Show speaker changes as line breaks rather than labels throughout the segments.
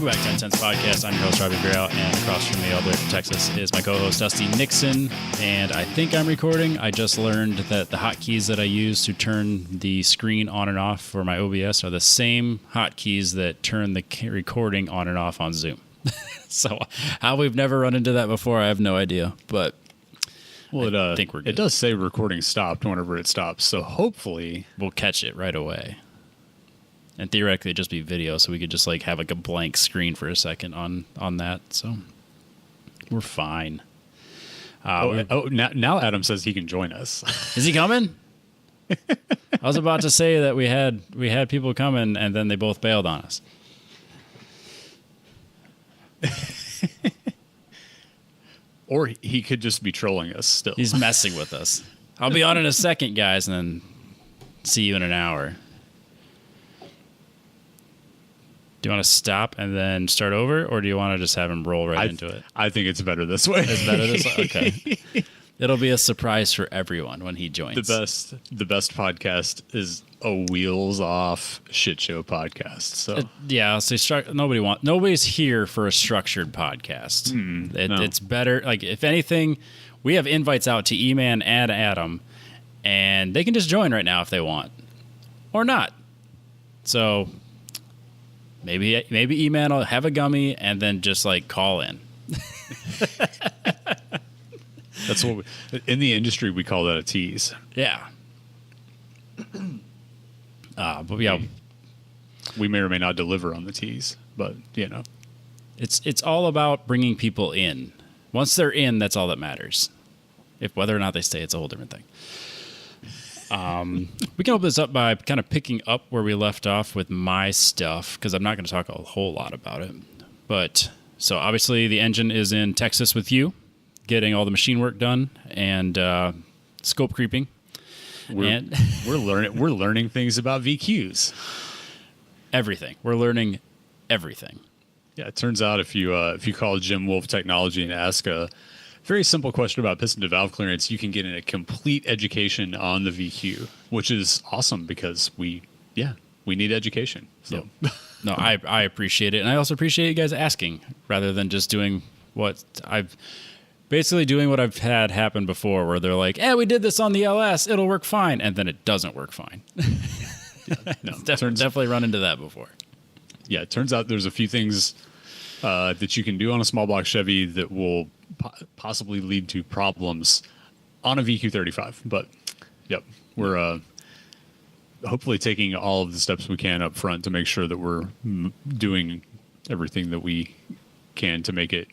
Welcome back to 10 Cents Podcast. I'm your host, Robbie, and across from me all the way from Texas is my co-host, Dusty Nixon. And I think I'm recording. I just learned that the hotkeys that I use to turn the screen on and off for my OBS are the same hotkeys that turn the recording on and off on Zoom. So how we've never run into that before, I have no idea. But I think we're good.
It does say recording stopped whenever it stops, so hopefully
we'll catch it right away. And theoretically, it'd just be video, so we could just have a blank screen for a second on that. So we're fine.
Now Adam says he can join us.
Is he coming? I was about to say that we had people coming, and then they both bailed on us.
Or he could just be trolling us still.
He's messing with us. I'll be on in a second, guys, and then see you in an hour. Do you want to stop and then start over, or do you want to just have him roll into it?
I think it's better this way.
It's better this way? Okay. It'll be a surprise for everyone when he joins.
The best podcast is a wheels off shit show podcast. So nobody's here for a structured podcast. No. It's better. If anything, we have invites out to Eman and Adam, and they can just join right now if they want, or not. So maybe Eman will have a gummy and then just call in. That's what in the industry we call that a tease.
Yeah. But yeah,
we may or may not deliver on the tease, but
it's all about bringing people in. Once they're in, that's all that matters. If whether or not they stay, it's a whole different thing. We can open this up by kind of picking up where we left off with my stuff, because I'm not going to talk a whole lot about it. But so obviously the engine is in Texas with you, getting all the machine work done and scope creeping.
We're learning things about VQs.
Everything. We're learning everything.
Yeah, it turns out if you call Jim Wolf Technology and ask a very simple question about piston to valve clearance, you can get a complete education on the VQ, which is awesome because we need education. So
yep. No, I appreciate it, and I also appreciate you guys asking rather than just doing what I've had happen before, where they're like, "We did this on the LS, it'll work fine," and then it doesn't work fine. Definitely run into that before.
Yeah, it turns out there's a few things that you can do on a small block Chevy that will possibly lead to problems on a VQ35. But yep, we're hopefully taking all of the steps we can up front to make sure that we're doing everything that we can to make it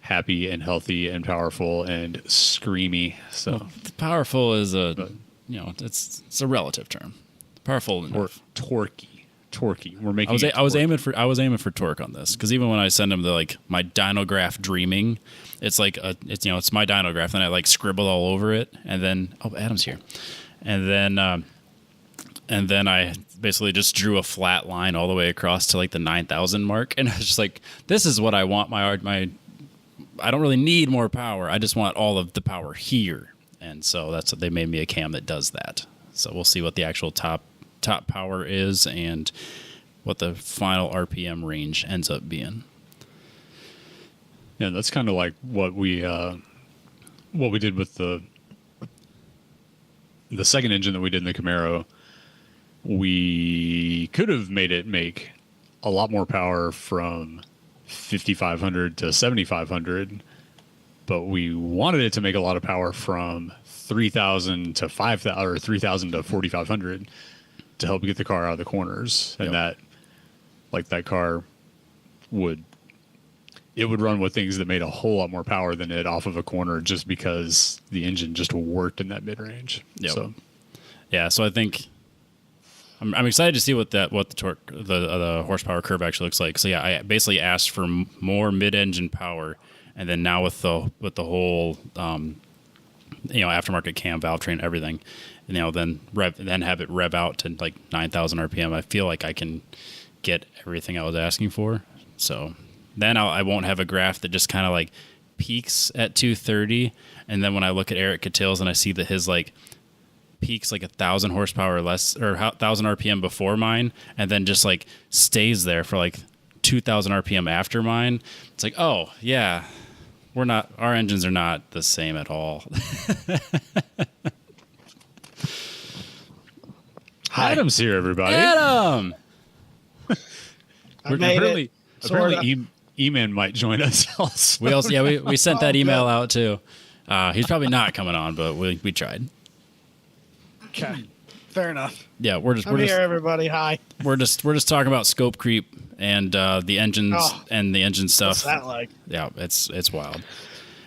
happy and healthy and powerful and screamy. So
powerful is it's a relative term. Powerful enough.
Or torquey. We're making.
I was aiming for torque on this, because even when I send them my Dynograph Dreaming, it's it's my Dynograph, and I scribble all over it, and then Adam's here, and then I basically just drew a flat line all the way across to the 9,000 mark, and I was just this is what I want my. I don't really need more power. I just want all of the power here, and so that's what they made me a cam that does that. So we'll see what the actual top power is and what the final RPM range ends up being.
Yeah, that's kind of like what we did with the second engine that we did in the Camaro. We could have made it make a lot more power from 5,500 to 7,500, but we wanted it to make a lot of power from 3,000 to 5,000 or 3,000 to 4,500 to help get the car out of the corners. And that car would run with things that made a whole lot more power than it off of a corner, just because the engine just worked in that mid range.
Yep. So I think I'm excited to see what the torque, the horsepower curve actually looks like. So yeah, I basically asked for more mid-engine power, and then now with the whole aftermarket cam, valve train, everything, then have it rev out to 9,000 RPM. I feel like I can get everything I was asking for. So then I won't have a graph that just kind of peaks at 230, and then when I look at Eric Cattill's and I see that his peaks 1,000 horsepower less or 1,000 RPM before mine, and then just stays there for 2,000 RPM after mine. It's like, oh yeah, our engines are not the same at all.
Hi. Adam's here, everybody.
Adam!
Apparently, Eman might join us also.
We sent that email out too. He's probably not coming on, but we tried.
Okay, fair enough.
Yeah, we're just
here, everybody. Hi.
We're just talking about scope creep and the engines and the engine stuff.
What's that like?
Yeah, it's wild.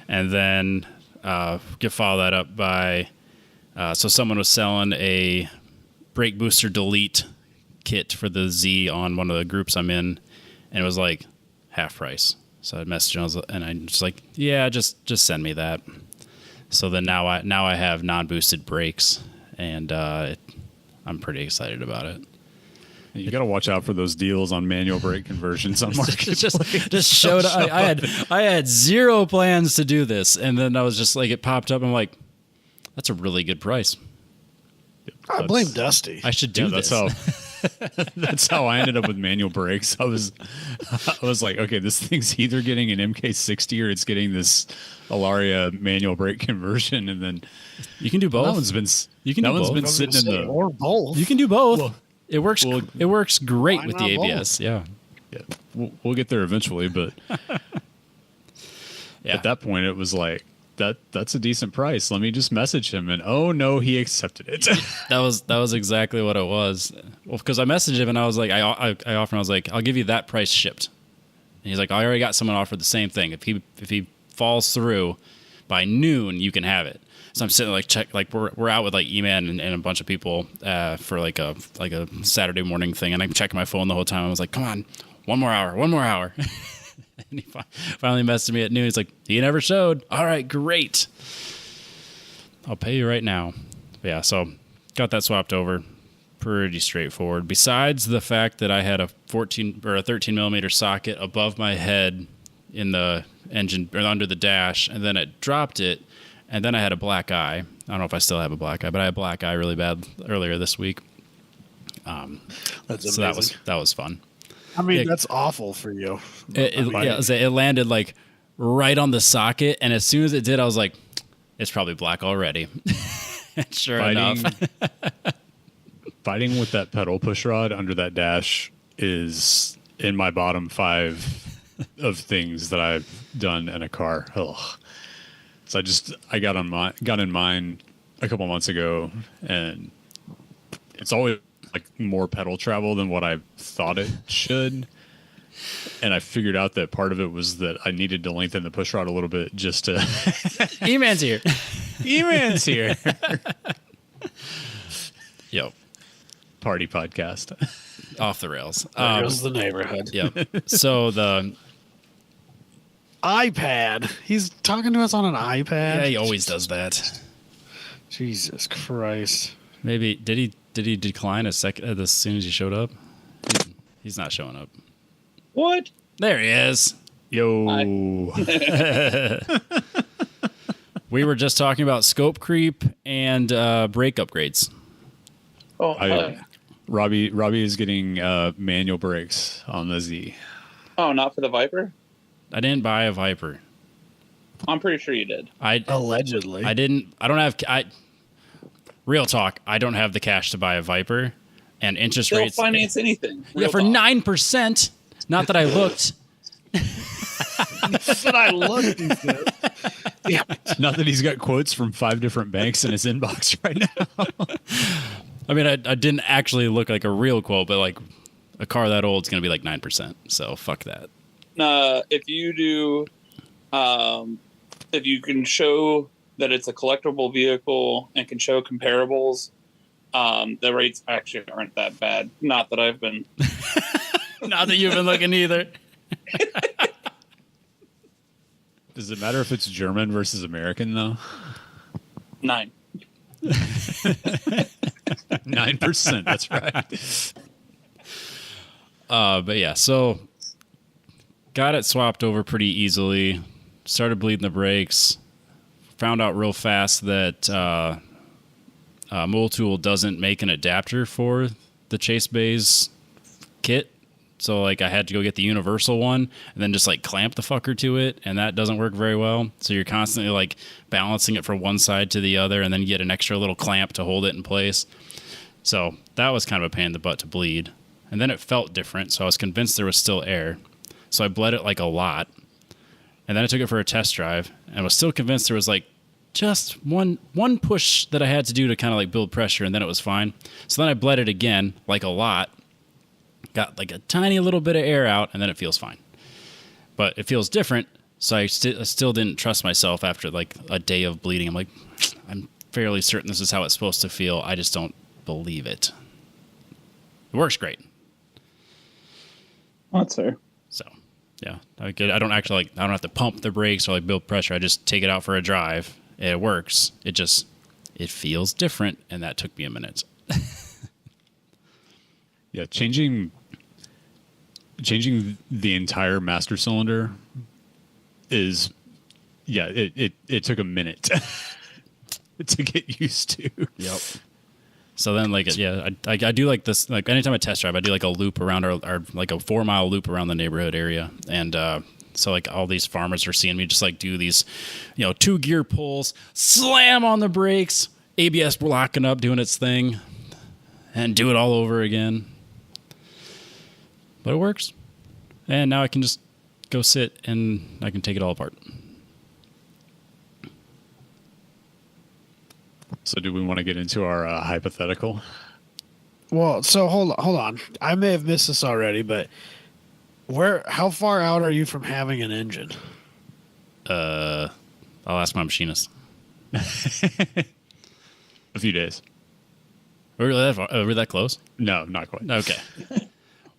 And then follow that up by so someone was selling a brake booster delete kit for the Z on one of the groups I'm in, and it was like half price. So I messaged him and I'm just like, yeah, just send me that. So then now I have non-boosted brakes, and I'm pretty excited about it.
You got to watch out for those deals on manual brake conversions on Marketplace.
just showed. I had zero plans to do this, and then I was just like, it popped up. I'm like, that's a really good price.
I blame Dusty.
I should do this.
That's how I ended up with manual brakes. I was like, okay, this thing's either getting an MK60 or it's getting this Alaria manual brake conversion, and then
you can do both.
That one's been sitting in the
or both.
You can do both.
Well,
it works. It works great with the ABS.
Both?
Yeah.
We'll get there eventually, but
yeah.
At that point, it was like that's a decent price. Let me just message him, and oh no, he accepted it.
That was exactly what it was. Well, because I messaged him and I was like, I offered him, I was like, I'll give you that price shipped. And he's like, I already got someone offered the same thing. If he falls through by noon, you can have it. So I'm sitting we're out with like Eman and a bunch of people for like a Saturday morning thing, and I'm checking my phone the whole time. I was like, come on, one more hour. And he finally messaged me at noon. He's like, he never showed. All right, great. I'll pay you right now. But yeah, so got that swapped over. Pretty straightforward. Besides the fact that I had a 13 millimeter socket above my head in the engine or under the dash, and then it dropped it, and then I had a black eye. I don't know if I still have a black eye, but I had a black eye really bad earlier this week.
That's
so
amazing.
that was fun.
I mean, that's awful for you.
It landed like right on the socket, and as soon as it did, I was like, it's probably black already. Sure enough.
Fighting with that pedal push rod under that dash is in my bottom 5 of things that I've done in a car. Ugh. So I got in mine a couple months ago, and it's always like more pedal travel than what I thought it should. And I figured out that part of it was that I needed to lengthen the push rod a little bit just to.
E-Man's here.
E-Man's here.
Yep.
Party podcast.
Off the rails.
There goes the neighborhood.
Yep. So the
iPad. He's talking to us on an iPad.
Yeah, he always does that.
Jesus Christ.
Maybe did he decline as soon as he showed up? He's not showing up.
What?
There he is.
Yo.
We were just talking about scope creep and brake upgrades.
Oh,
Robbie is getting manual brakes on the Z.
Oh, not for the Viper?
I didn't buy a Viper.
I'm pretty sure you did.
Allegedly.
I didn't. I don't have. Real talk. I don't have the cash to buy a Viper, and interest
They'll
rates.
finance anything.
Yeah, for 9%. Not that I looked.
But I looked. He said.
Yeah. Not that he's got quotes from 5 different banks in his inbox right now.
I mean, I didn't actually look like a real quote, but like a car that old is going to be like 9%. So fuck that.
If you do, if you can show that it's a collectible vehicle and can show comparables, the rates actually aren't that bad. Not that I've been.
Not that you've been looking either.
Does it matter if it's German versus American, though?
9.
9%, that's right.
But yeah, so got it swapped over pretty easily. Started bleeding the brakes. Found out real fast that Multool doesn't make an adapter for the Chase Bays kit So like I had to go get the universal one and then just like clamp the fucker to it, and that doesn't work very well. So you're constantly like balancing it from one side to the other, and then you get an extra little clamp to hold it in place. So that was kind of a pain in the butt to bleed. And then it felt different, so I was convinced there was still air. So I bled it like a lot. And then I took it for a test drive and was still convinced there was like just one push that I had to do to kind of like build pressure, and then it was fine. So then I bled it again like a lot. Got like a tiny little bit of air out, and then it feels fine. But it feels different, so I still didn't trust myself after like a day of bleeding. I'm like, I'm fairly certain this is how it's supposed to feel. I just don't believe it. It works great.
That's fair.
So, yeah, I don't have to pump the brakes or like build pressure. I just take it out for a drive. It works. It feels different, and that took me a minute.
Yeah, changing the entire master cylinder is, it took a minute to get used to.
Yep. So then, like, yeah, I do like this. Like, anytime I test drive, I do like a loop around our like a 4-mile loop around the neighborhood area, and so like all these farmers are seeing me just like do these, 2-gear pulls, slam on the brakes, ABS locking up, doing its thing, and do it all over again. But it works, and now I can just go sit and I can take it all apart.
So do we want to get into our hypothetical?
Well, so hold on. I may have missed this already, but how far out are you from having an engine?
I'll ask my machinist.
A few days.
Were we that close?
No, not quite.
Okay.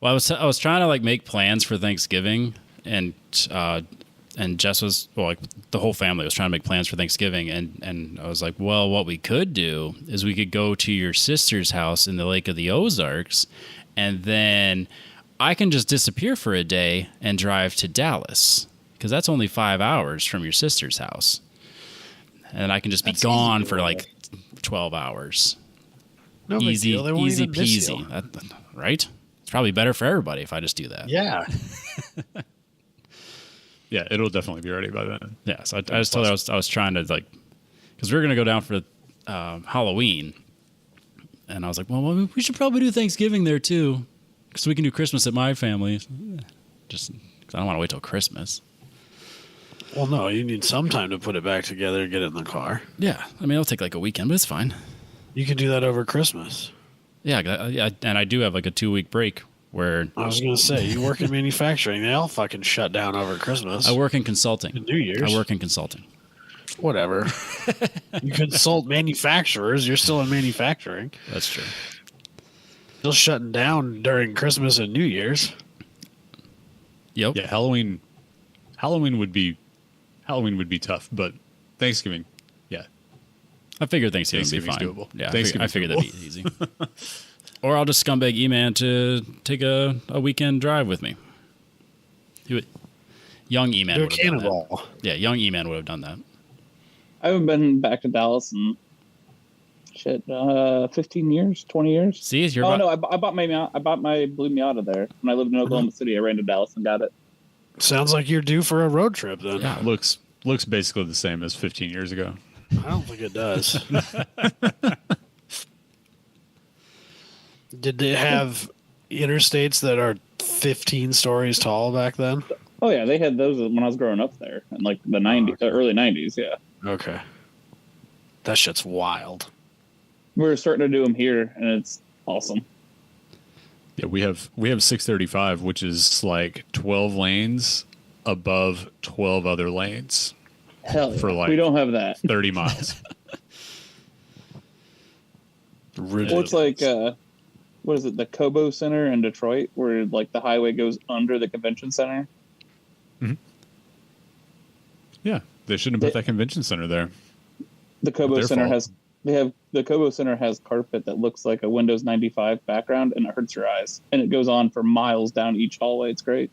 Well, I was trying to like make plans for Thanksgiving, and Jess was like the whole family was trying to make plans for Thanksgiving, and I was like, well, what we could do is we could go to your sister's house in the Lake of the Ozarks, and then I can just disappear for a day and drive to Dallas, because that's only 5 hours from your sister's house, and I can just be gone for like 12 hours.
No big
Easy
deal. They won't
easy
even miss you.
peasy, right? It's probably better for everybody if I just do that.
Yeah.
Yeah, it'll definitely be ready by then.
Yeah, so I just told her I was trying to like, because we were gonna go down for Halloween, and I was like, well, we should probably do Thanksgiving there too, because we can do Christmas at my family. Just 'cause I don't want to wait till Christmas.
Well, no, you need some time to put it back together and get it in the car.
Yeah, I mean it'll take like a weekend, but it's fine.
You can do that over Christmas.
Yeah, and I do have like a 2-week break where
I was going to say, you work in manufacturing. They all fucking shut down over Christmas.
I work in consulting.
And New Year's.
I work in consulting.
Whatever. You consult manufacturers. You're still in manufacturing.
That's true.
Still shutting down during Christmas and New Year's.
Yep.
Yeah, Halloween would be tough, but Thanksgiving, yeah.
I figured Thanksgiving would be fine.
Thanksgiving's doable.
Yeah,
Thanksgiving's
I figured that'd be easy. Or I'll just scumbag Eman to take a weekend drive with me. Young Eman
Do a
would have done that.
cannonball.
Yeah, young Eman would have done that.
I haven't been back to Dallas in 15 years, 20 years.
See, you're
I bought my Blue Miata there when I lived in Oklahoma City. I ran to Dallas and got it.
Sounds like you're due for a road trip then.
Yeah.
Looks basically the same as 15 years ago.
I don't think it does. Did they have interstates that are 15 stories tall back then?
Oh yeah, they had those when I was growing up there in like the early 90s. Yeah,
Okay. That shit's wild.
we were starting to do them here, and it's awesome.
Yeah, we have 635, which is like 12 lanes above 12 other lanes
Hell,
for like
we don't have that.
30 miles.
Well, it's like what is it? The Cobo Center in Detroit, where like the highway goes under the convention center.
Yeah, they shouldn't have put that convention center there.
The Cobo
Their
Center
fault.
the Cobo Center has carpet that looks like a Windows 95 background, and it hurts your eyes. And it goes on for miles down each hallway. It's great.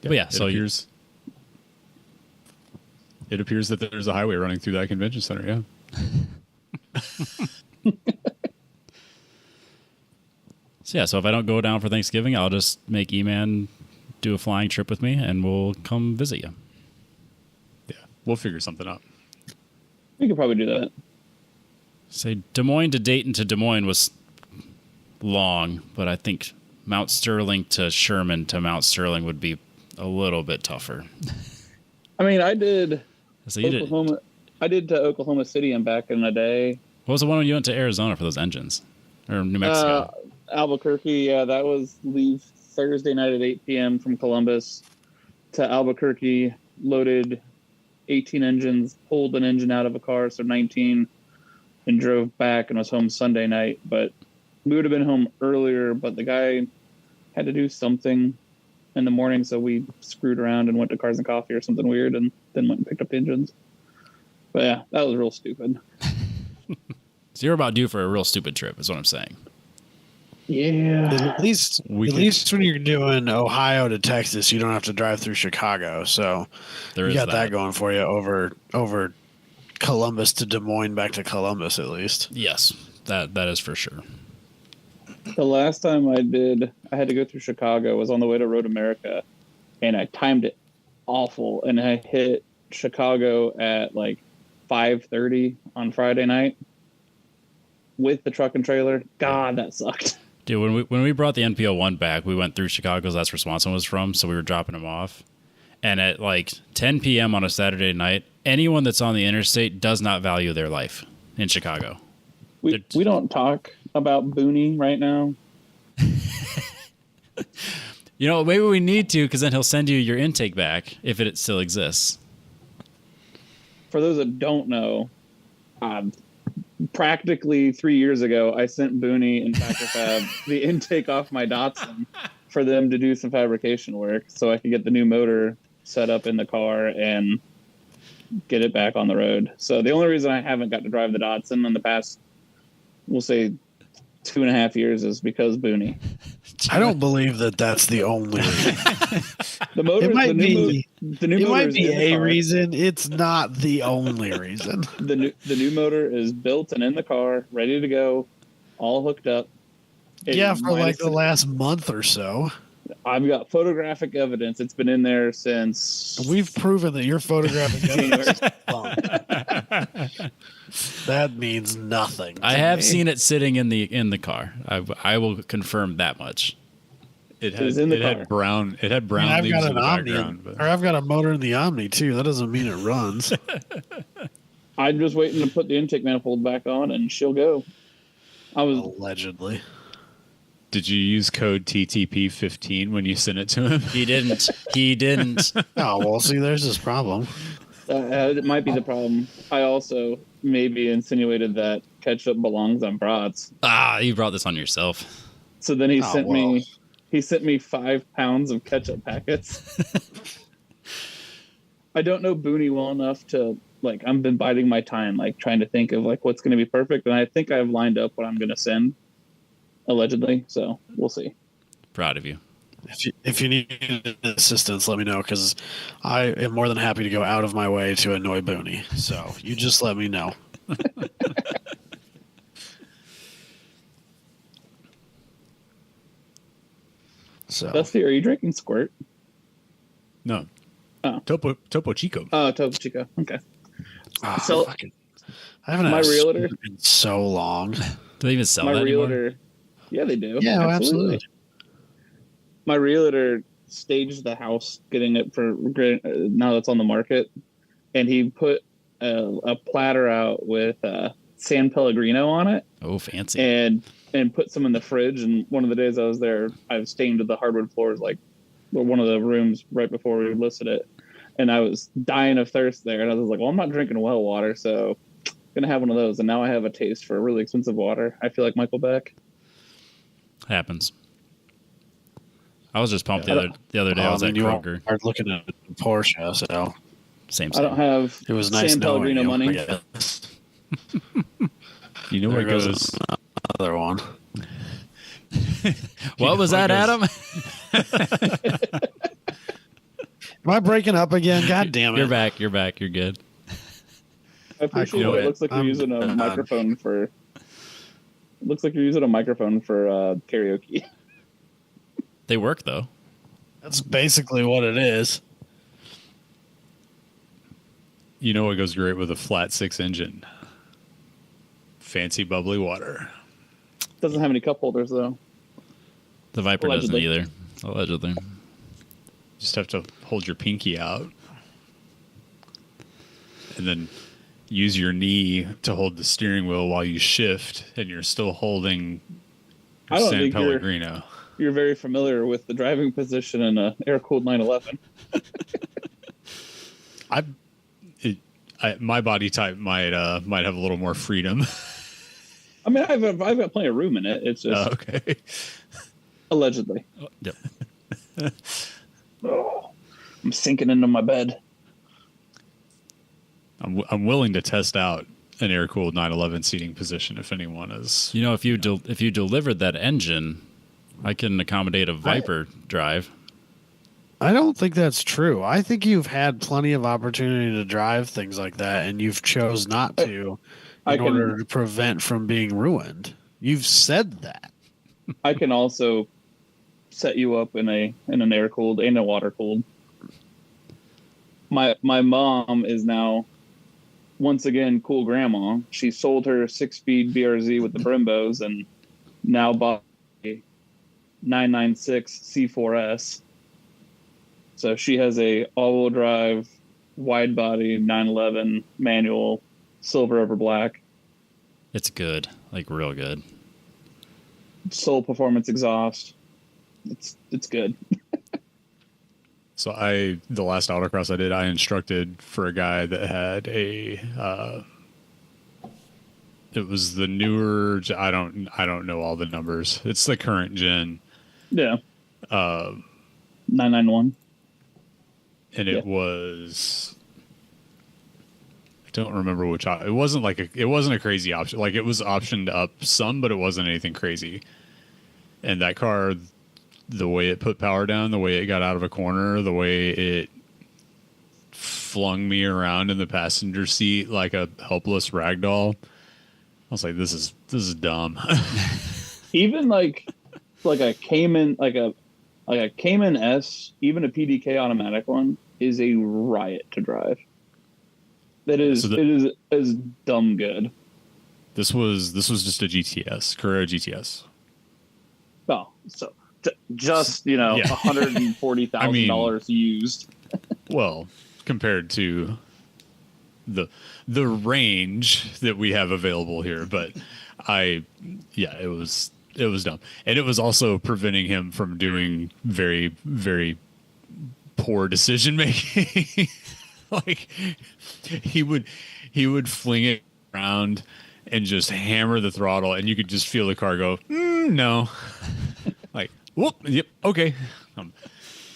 But yeah, so
it appears that there's a highway running through that convention center. Yeah.
So yeah, so if I don't go down for Thanksgiving, I'll just make Eman do a flying trip with me, and we'll come visit you.
Yeah, we'll figure something out.
We could probably do that.
Say Des Moines to Dayton to Des Moines was long, but I think Mount Sterling to Sherman to Mount Sterling would be a little bit tougher.
I mean, I did
So you did.
Oklahoma. I did to Oklahoma City and back in the day.
What was the one when you went to Arizona for those engines, or New Mexico?
Albuquerque. Yeah, that was leave Thursday night at 8 p.m. from Columbus to Albuquerque. Loaded 18 engines, pulled an engine out of a car, so 19, and drove back and was home Sunday night. But we would have been home earlier, but the guy had to do something in the morning, so we screwed around and went to Cars and Coffee or something weird, and then went and picked up the engines. But yeah, that was real stupid.
So you're about due for a real stupid trip, is what I'm saying.
Yeah.
At least when you're doing Ohio to Texas, you don't have to drive through Chicago. So
There
you
is
got that going for you over Columbus to Des Moines back to Columbus at least.
Yes, that is for sure.
The last time I had to go through Chicago was on the way to Road America, and I timed it awful, and I hit Chicago at like 5:30 on Friday night with the truck and trailer. God, that sucked.
Dude, when we brought the NPO1 back, we went through Chicago because that's where Swanson was from, so we were dropping him off. And at like 10 p.m. on a Saturday night, anyone that's on the interstate does not value their life in Chicago.
We don't talk about Booney right now.
You know, maybe we need to, because then he'll send you your intake back if it still exists.
For those that don't know, practically 3 years ago, I sent Booney and Factor Fab the intake off my Datsun for them to do some fabrication work so I could get the new motor set up in the car and get it back on the road. So the only reason I haven't got to drive the Datsun in the past, we'll say 2.5 years, is because Booney.
I don't believe that that's the only reason.
The motor,
It might
the new
be.
the new
It
motor
might
is
be
in the
a
car.
reason. It's not the only reason.
The new motor is built and in the car, ready to go, all hooked up.
Yeah, for like
Minus
the last month or so.
I've got photographic evidence. It's been in there since
We've proven that your photographic evidence is bunk. That means nothing.
I have seen it sitting in the car. I will confirm that much.
It
was in the car.
had brown. It had
I
brown
mean, I've
leaves
got
in
an
the
Omni,
background. But
or I've got a motor in the Omni too. That doesn't mean it runs.
I'm just waiting to put the intake manifold back on, and she'll go.
Allegedly.
did you use code TTP15 when you sent it to him?
He didn't. He didn't.
Oh well, see, there's this problem.
It might be the problem. I also maybe insinuated that ketchup belongs on brats.
You brought this on yourself.
So then he
Oh,
sent
well.
me 5 pounds of ketchup packets. I don't know Booney well enough to I've been biding my time, trying to think of what's going to be perfect, and I think I've lined up what I'm going to send, allegedly. So we'll see.
Proud of you.
If you need assistance, let me know, because I am more than happy to go out of my way to annoy Booney. So you just let me know. So
Dusty, are you drinking Squirt?
No.
Oh.
Topo Chico.
Oh, Topo Chico. Okay.
so
So-
I haven't
My
had a
realtor-
Squirt in so long.
Do they even sell
My
that anymore?
realtor. Yeah, they do.
Yeah, absolutely.
My realtor staged the house, getting it for now that's on the market, and he put a platter out with San Pellegrino on it,
Oh, fancy.
and put some in the fridge. And one of the days I was there, I stained the hardwood floors, one of the rooms right before we listed it, and I was dying of thirst there. And I was like, well, I'm not drinking well water, so I'm gonna have one of those. And now I have a taste for really expensive water. I feel like Michael Beck.
Happens. I was just pumped the other day. I was at
you
Kroger.
are looking at Porsche, so
Same.
I don't have
it was nice
San
knowing
Pellegrino
you.
money.
I guess.
You know
There
where
goes
goes.
another one.
What was that, Adam?
Am I breaking up again? God damn it!
You're back. You're back. You're good.
I appreciate
quit.
it. It looks like you're
I'm
using a
done.
microphone for Looks like you're using a microphone for karaoke.
They work though.
That's basically what it is.
You know what goes great with a flat 6 engine? Fancy bubbly water.
Doesn't have any cup holders though.
The Viper
Allegedly.
doesn't either. Allegedly.
Just have to hold your pinky out. And then use your knee to hold the steering wheel while you shift, and you're still holding
I
your
don't
San
think
Pellegrino.
You're very familiar with the driving position in a air-cooled 911.
My body type might have a little more freedom.
I mean, I've got plenty of room in it. It's just
Okay.
allegedly.
Oh, yep.
Oh, I'm sinking into my bed.
I'm willing to test out an air-cooled 911 seating position if anyone is.
You know, if you delivered that engine, I can accommodate a Viper drive.
I don't think that's true. I think you've had plenty of opportunity to drive things like that, and you've chose not to in order to prevent from being ruined. You've said that.
I can also set you up in an air-cooled and a water-cooled. My mom is now, once again, cool grandma. She sold her 6-speed BRZ with the Brimbos and now bought a 996 C4S. So she has a all-wheel drive, wide-body 911 manual, silver over black.
It's good, like real good.
Soul performance exhaust. It's good.
So the last autocross I did, I instructed for a guy that had a. It was the newer. I don't know all the numbers. It's the current gen.
Yeah. 991.
And it was. I don't remember which. It wasn't it wasn't a crazy option. Like it was optioned up some, but it wasn't anything crazy. And that car, the way it put power down, the way it got out of a corner, the way it flung me around in the passenger seat like a helpless ragdoll, I was like, "This is dumb."
Even like a Cayman, like a Cayman S, even a PDK automatic one is a riot to drive. It is dumb good.
This was just a GTS, Carrera GTS.
Oh, so just $140,000 used.
Well, compared to the range that we have available here, but it was dumb, and it was also preventing him from doing very, very poor decision making. Like he would fling it around and just hammer the throttle, and you could just feel the car go, no. Like, whoop, yep, okay.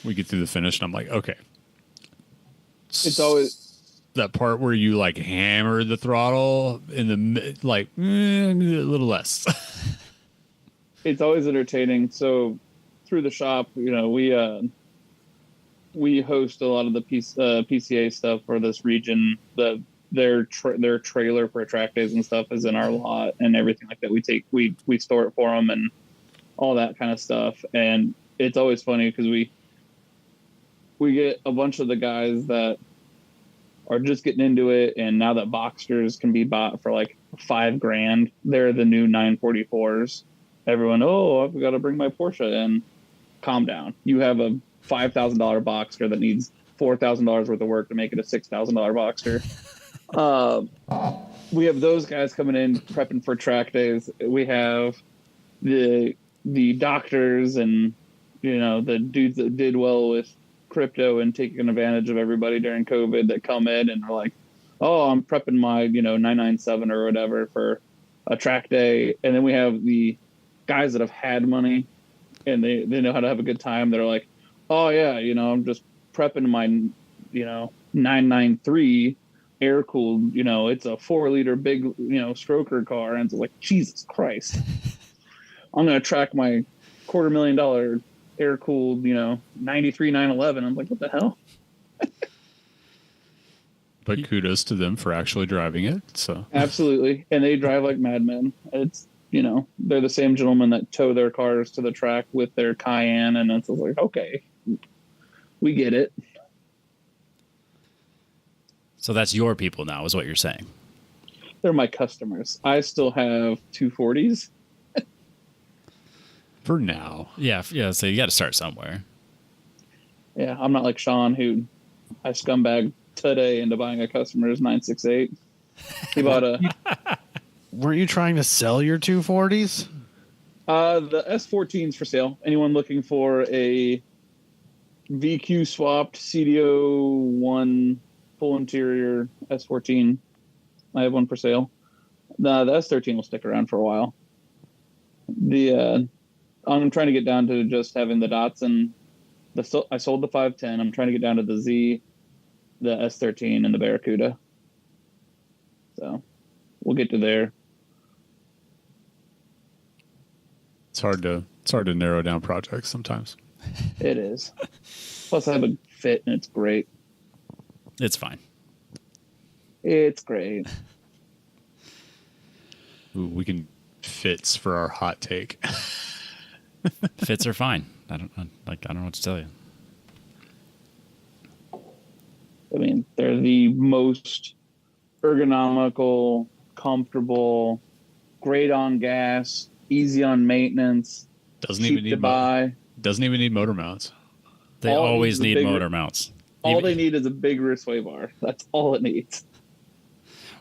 We get through the finish, and I'm like, okay.
It's always
that part where you like hammer the throttle in the a little less.
It's always entertaining. So through the shop, we host a lot of the PCA stuff for this region. Their trailer for track days and stuff is in our lot and everything like that. We store it for them and all that kind of stuff. And it's always funny because we get a bunch of the guys that are just getting into it. And now that Boxsters can be bought for like $5,000, they're the new 944s. Everyone, I've got to bring my Porsche in. Calm down. You have a $5,000 Boxster that needs $4,000 worth of work to make it a $6,000 Boxster. We have those guys coming in prepping for track days. We have the doctors and the dudes that did well with crypto and taking advantage of everybody during COVID that come in and are like, I'm prepping my 997 or whatever for a track day. And then we have the guys that have had money and they know how to have a good time. They're like, I'm just prepping my 993 air cooled, it's a 4-liter big stroker car, and it's like, Jesus Christ, I'm gonna track my $250,000 air cooled 93 911. I'm like, what the hell?
But kudos to them for actually driving it. So
absolutely, and they drive like madmen. they're the same gentlemen that tow their cars to the track with their Cayenne, and it's like, okay, we get it.
So that's your people now, is what you're saying.
They're my customers. I still have 240s.
For now.
Yeah. So you got to start somewhere.
Yeah, I'm not like Sean, who I scumbag today into buying a customer's 968. He bought a.
Weren't you trying to sell your 240s?
The S14's for sale. Anyone looking for a VQ swapped CDO1 full interior S14? I have one for sale. The S13 will stick around for a while. I'm trying to get down to just having the Datsun. I sold the 510. I'm trying to get down to the Z, the S13, and the Barracuda. So we'll get to there.
It's hard to narrow down projects sometimes.
It is. Plus, I have a Fit, and it's great.
It's fine.
It's great.
Ooh, we can Fits for our hot take.
Fits are fine. I don't know what to tell you.
I mean, they're the most ergonomical, comfortable, great on gas, easy on maintenance,
Doesn't
cheap
even
to
need
buy.
Doesn't even need motor mounts.
They
All it
always
needs is
need
a bigger-
motor mounts.
All they need is a big wristway bar. That's all it needs.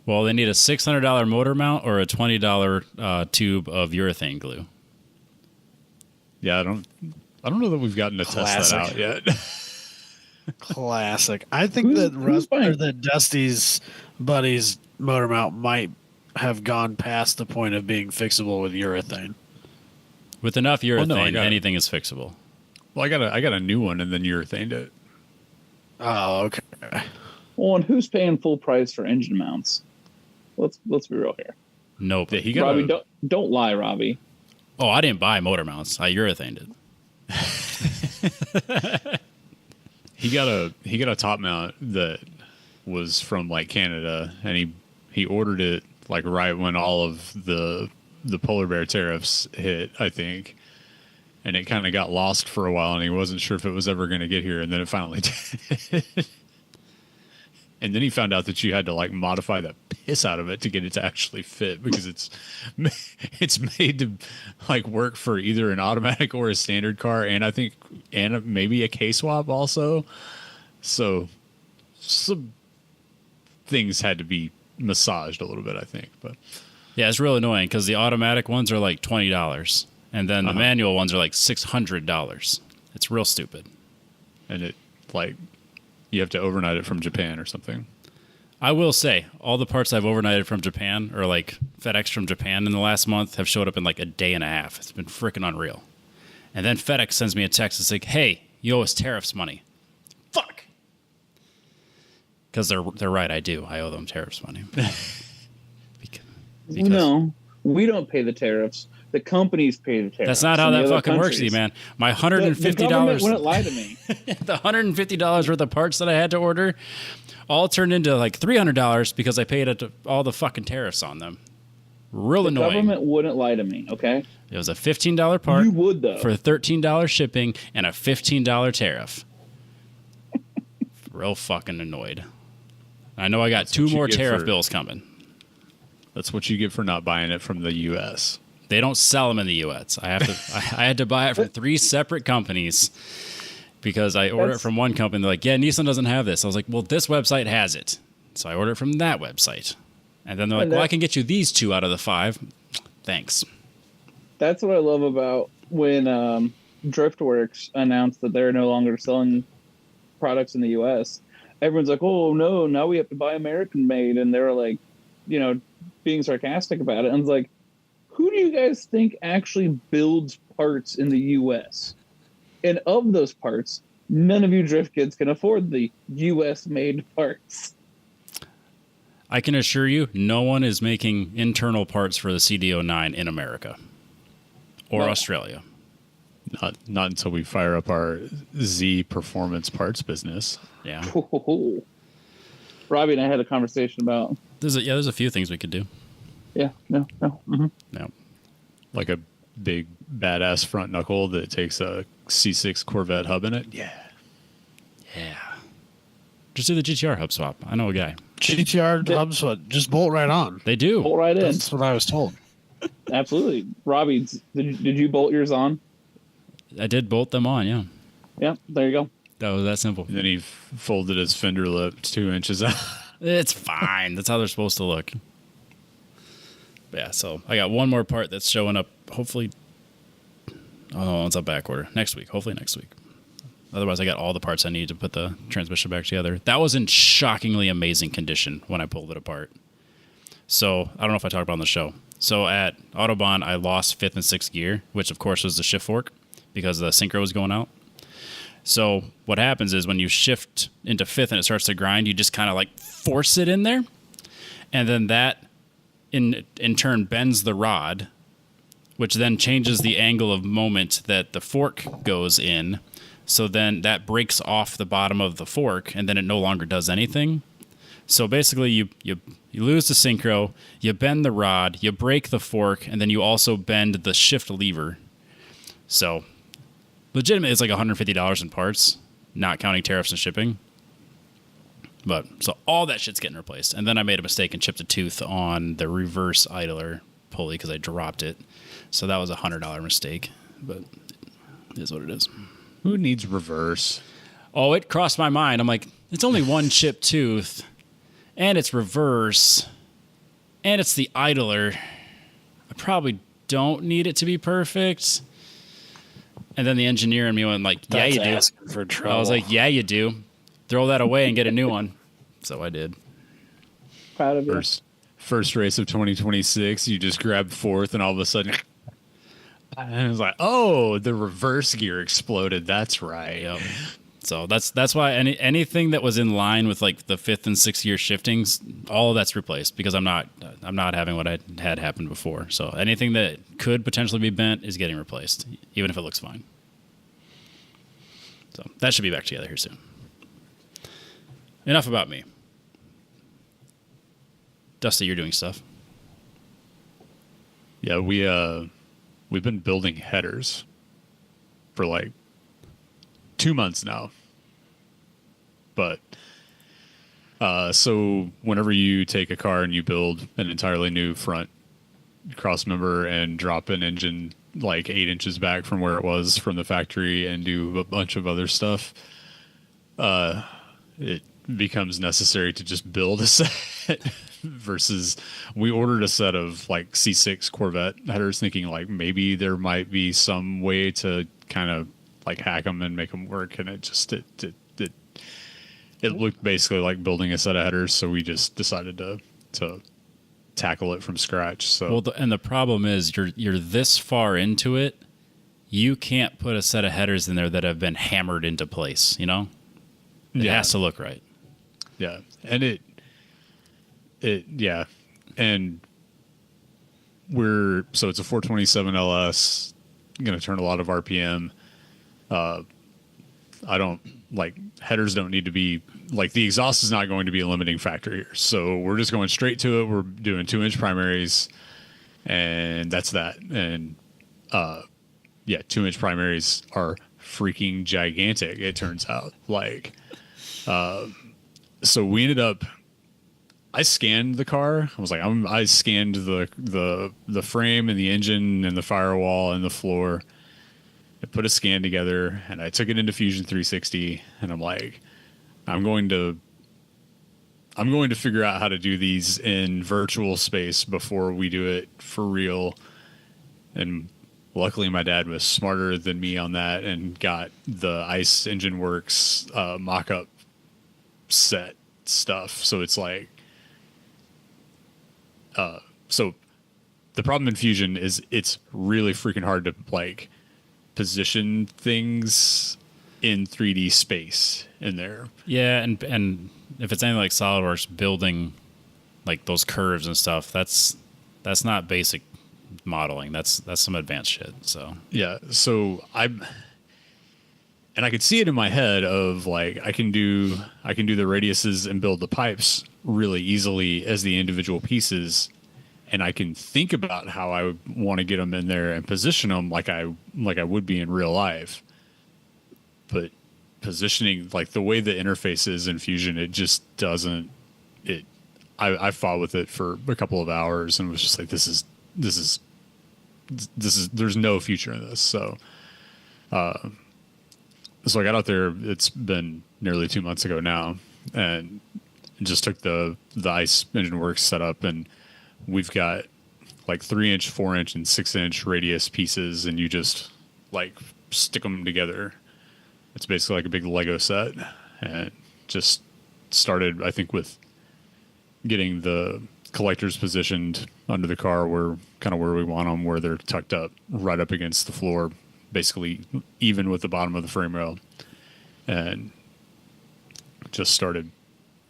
Well, they need a $600 motor mount or a $20 tube of urethane glue.
Yeah, I don't know that we've gotten to test that out yet.
Classic. I think that Dusty's buddy's motor mount might have gone past the point of being fixable with urethane.
With enough urethane,
no, I got it.
anything is fixable.
Well, I got a new one and then urethaned it.
Oh, okay.
Well, and who's paying full price for engine mounts? Let's be real here.
Nope.
Yeah, he got
Robbie, don't lie, Robbie.
Oh, I didn't buy motor mounts. I urethaned it.
he got a top mount that was from like Canada, and he ordered it like right when all of the polar bear tariffs hit, I think. And it kind of got lost for a while, and he wasn't sure if it was ever going to get here, and then it finally did. And then he found out that you had to like modify the piss out of it to get it to actually fit, because it's made to like work for either an automatic or a standard car, and I think maybe a K-swap also. So some things had to be massaged a little bit, I think. But
Yeah, it's real annoying because the automatic ones are like $20, and then the manual ones are like $600. It's real stupid.
And it like you have to overnight it from Japan or something.
I will say, all the parts I've overnighted from Japan, or like FedEx from Japan in the last month, have showed up in like a day and a half. It's been freaking unreal. And then FedEx sends me a text that's like, hey, you owe us tariffs money. Fuck. Because they're right, I do. I owe them tariffs money. Because
No, we don't pay the tariffs. The companies pay the tariffs.
that's not how
in the
that
other
fucking works,
countries.
man. My
The government
$150,
wouldn't lie to me.
the $150 worth of parts that I had to order, all turned into like $300 because I paid all the fucking tariffs on them. Real
The
annoying.
government wouldn't lie to me, okay?
It was a $15 part
You would, though.
for $13 shipping and a $15 tariff. Real fucking annoyed. I know I got
That's
two
what you
more
get
tariff
for-
bills coming.
That's what you get for not buying it from the U.S.
They don't sell them in the U.S. I had to buy it from 3 separate companies because I ordered it from one company. They're like, yeah, Nissan doesn't have this. I was like, well, this website has it. So I ordered it from that website. And then they're like, well, I can get you these 2 out of the 5. Thanks.
That's what I love about when Driftworks announced that they're no longer selling products in the U.S. Everyone's like, oh, no, now we have to buy American made. And they're like, being sarcastic about it. And it's like, who do you guys think actually builds parts in the U.S.? And of those parts, none of you drift kids can afford the U.S. made parts.
I can assure you, no one is making internal parts for the CDO9 in America or Australia.
Not until we fire up our Z performance parts business.
Yeah.
Robbie and I had a conversation about.
There's a few things we could do.
Yeah, no. Mm-hmm.
No.
like a big badass front knuckle that takes a C6 Corvette hub in it. Yeah.
Yeah. Just do the GTR hub swap. I know a guy.
GTR hub swap, just bolt right on.
They do.
Bolt right in.
That's what I was told.
Absolutely. Robbie, did you bolt yours on?
I did bolt them on, yeah.
Yeah, there you go.
That was that simple.
And then he folded his fender lip 2 inches out.
It's fine. That's how they're supposed to look. But yeah, so I got one more part that's showing up, hopefully. Oh, it's a back order. Next week. Hopefully next week. Otherwise, I got all the parts I need to put the transmission back together. That was in shockingly amazing condition when I pulled it apart. So I don't know if I talked about it on the show. So at Autobahn, I lost 5th and 6th gear, which of course was the shift fork because the synchro was going out. So what happens is when you shift into 5th and it starts to grind, you just kind of like force it in there. And then that in turn bends the rod, which then changes the angle of moment that the fork goes in. So then that breaks off the bottom of the fork and then it no longer does anything. So basically you lose the synchro, you bend the rod, you break the fork, and then you also bend the shift lever. So legitimately, it's like $150 in parts, not counting tariffs and shipping. But so all that shit's getting replaced. And then I made a mistake and chipped a tooth on the reverse idler pulley because I dropped it. So that was a $100 mistake. But it is what it is.
Who needs reverse?
Oh, it crossed my mind. I'm like, it's only one chipped tooth, and it's reverse, and it's the idler. I probably don't need it to be perfect. And then the engineer and me went like, yeah, you do.
Asking for trouble.
I was like, yeah, you do. Throw that away and get a new one. So I did.
Proud of you.
First race of 2026, you just grabbed 4th, and all of a sudden, and I was like, oh, the reverse gear exploded. That's right.
Yep. So that's why anything that was in line with like the 5th and 6th gear shiftings, all of that's replaced because I'm not having what I had happened before. So anything that could potentially be bent is getting replaced, even if it looks fine. So that should be back together here soon. Enough about me. Dusty, you're doing stuff.
Yeah, we've been building headers for like 2 months now. But so whenever you take a car and you build an entirely new front cross member and drop an engine like 8 inches back from where it was from the factory and do a bunch of other stuff, it becomes necessary to just build a set versus we ordered a set of like C6 Corvette headers thinking like maybe there might be some way to kind of like hack them and make them work, and it looked basically like building a set of headers, so we just decided to tackle it from scratch. So
well, and the problem is you're this far into it, you can't put a set of headers in there that have been hammered into place. You know, it has to look right.
Yeah, and it and so it's a 427 LS, going to turn a lot of RPM. I don't like headers don't need to be like the exhaust is not going to be a limiting factor here. So we're just going straight to it. We're doing 2-inch primaries and that's that. And, 2-inch primaries are freaking gigantic. It turns out like, so we ended up, I scanned the car. I was like, I scanned the frame and the engine and the firewall and the floor. I put a scan together and I took it into Fusion 360 and I'm like, I'm going to figure out how to do these in virtual space before we do it for real. And luckily my dad was smarter than me on that and got the ICE Engine Works mock-up set stuff. So it's like, so the problem in Fusion is it's really freaking hard to like position things in 3D space in there.
Yeah, and if it's anything like SolidWorks building like those curves and stuff, that's not basic modeling. That's some advanced shit. So
yeah, so I could see it in my head of like I can do the radiuses and build the pipes really easily as the individual pieces, and I can think about how I would want to get them in there and position them like I would be in real life. But positioning, like the way the interface is in Fusion, it just doesn't. I fought with it for a couple of hours and was just like, this is there's no future in this. So I got out there. It's been nearly 2 months ago now, and just took the ICE Engine Works setup, and we've got like 3-inch, 4-inch, and 6-inch radius pieces, and you just like stick them together. It's basically like a big Lego set, and just started, I think, with getting the collectors positioned under the car where we want them, where they're tucked up right up against the floor, basically even with the bottom of the frame rail, and just started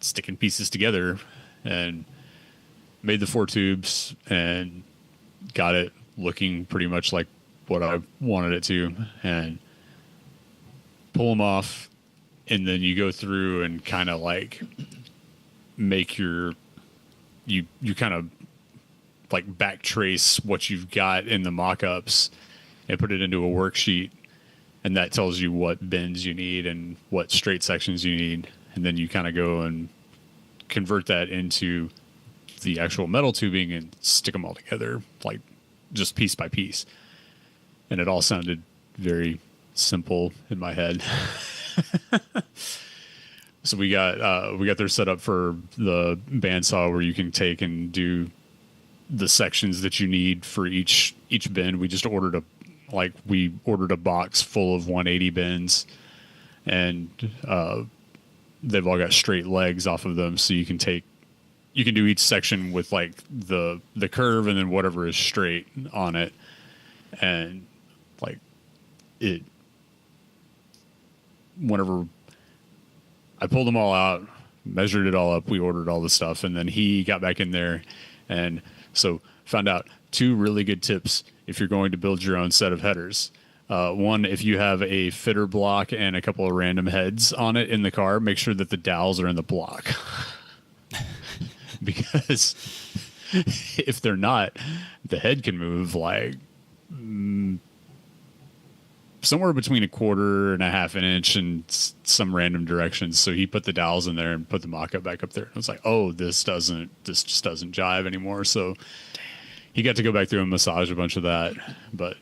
sticking pieces together and made the 4 tubes and got it looking pretty much like what I wanted it to, and pull them off. And then you go through and kind of like make you kind of like back trace what you've got in the mock-ups and put it into a worksheet, and that tells you what bends you need and what straight sections you need, and then you kind of go and convert that into the actual metal tubing and stick them all together, like just piece by piece. And it all sounded very simple in my head. So we got their setup for the bandsaw where you can take and do the sections that you need for each bend. We just ordered a box full of 180 bends, and they've all got straight legs off of them, so you can do each section with like the curve and then whatever is straight on it. And like it, whenever I pulled them all out, measured it all up, we ordered all the stuff, and then he got back in there, and so found out 2 really good tips if you're going to build your own set of headers. One, if you have a fitter block and a couple of random heads on it in the car, make sure that the dowels are in the block. Because if they're not, the head can move like somewhere between 1/4 and 1/2 inch in some random directions. So he put the dowels in there and put the mock-up back up there. And I was like, oh, this just doesn't jive anymore. So he got to go back through and massage a bunch of that. But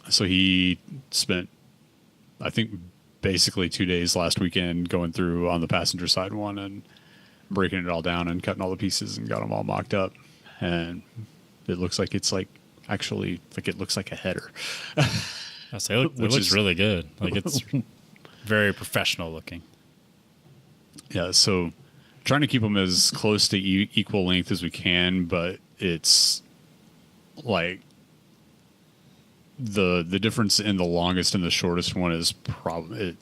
so he spent, I think, basically 2 days last weekend going through on the passenger side one and breaking it all down and cutting all the pieces and got them all mocked up. And it looks like it's like, actually, like it looks like a header.
It looks really good. Like it's very professional looking.
Yeah, so trying to keep them as close to equal length as we can, but it's like the difference in the longest and the shortest one is probably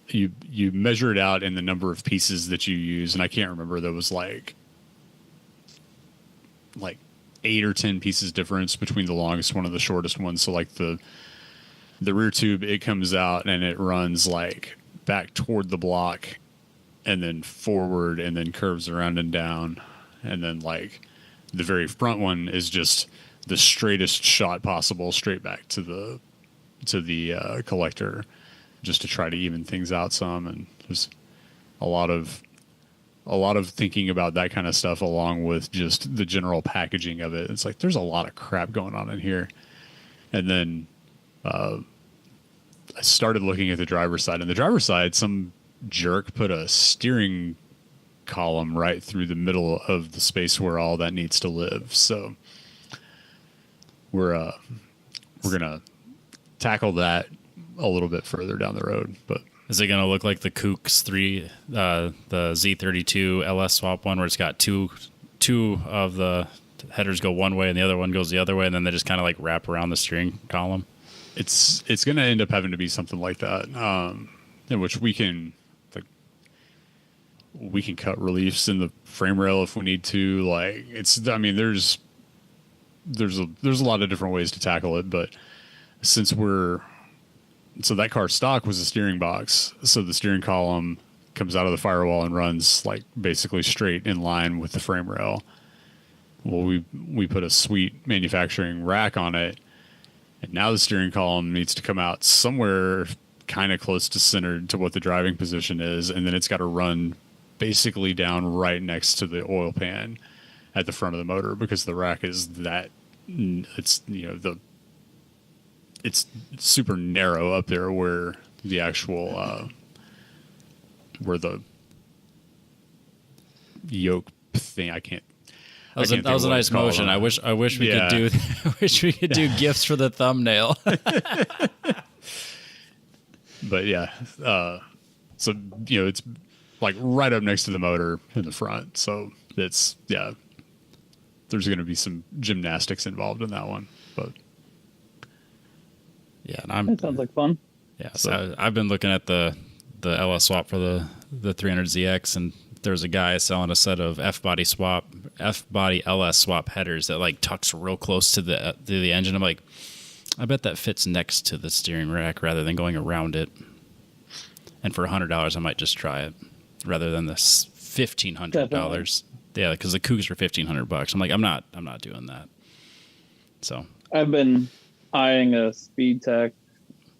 you measure it out in the number of pieces that you use, and I can't remember. There was like 8 or 10 pieces difference between the longest one and the shortest one. So like the rear tube, it comes out and it runs like back toward the block and then forward and then curves around and down. And then like the very front one is just the straightest shot possible, straight back to the collector, just to try to even things out some. And there's a lot of thinking about that kind of stuff, along with just the general packaging of it. It's like there's a lot of crap going on in here. And then I started looking at the driver's side. And the driver's side, some jerk put a steering column right through the middle of the space where all that needs to live. So we're gonna tackle that a little bit further down the road, but.
Is it going to look like the Kooks the Z32 LS swap one, where it's got two of the headers go one way and the other one goes the other way, and then they just kind of like wrap around the steering column?
It's going to end up having to be something like that, in which we can cut reliefs in the frame rail if we need to. Like there's a lot of different ways to tackle it, but so that car stock was a steering box. So the steering column comes out of the firewall and runs like basically straight in line with the frame rail. Well, we put a sweet manufacturing rack on it, and now the steering column needs to come out somewhere kind of close to centered to what the driving position is, and then it's got to run basically down right next to the oil pan at the front of the motor, because the rack is that it's it's super narrow up there where the actual where the yoke thing,
that was a nice motion. I wish we could do I wish we could do GIFs for the thumbnail.
But yeah, so it's like right up next to the motor in the front. So there's going to be some gymnastics involved in that one. But
yeah,
that sounds like fun.
Yeah, so I've been looking at the LS swap for the 300ZX, and there's a guy selling a set of F-body LS swap headers that like tucks real close to the engine. I'm like, I bet that fits next to the steering rack rather than going around it. And for $100, I might just try it rather than the $1,500. Yeah, because the Cougs are $1,500. I'm like, I'm not doing that. So
I've been eyeing a Speed Tech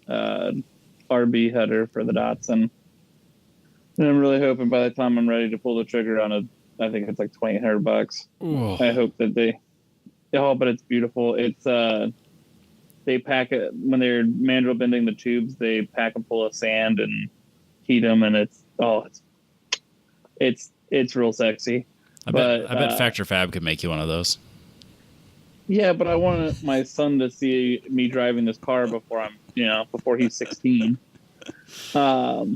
RB header for the Datsun, and I'm really hoping by the time I'm ready to pull the trigger on it, I think it's like $2,800.
Ooh.
I hope that but it's beautiful. It's they pack it when they're manual bending the tubes. They pack them full of sand and heat them, and it's real sexy.
I bet Factor Fab could make you one of those.
Yeah, but I want my son to see me driving this car before he's 16. So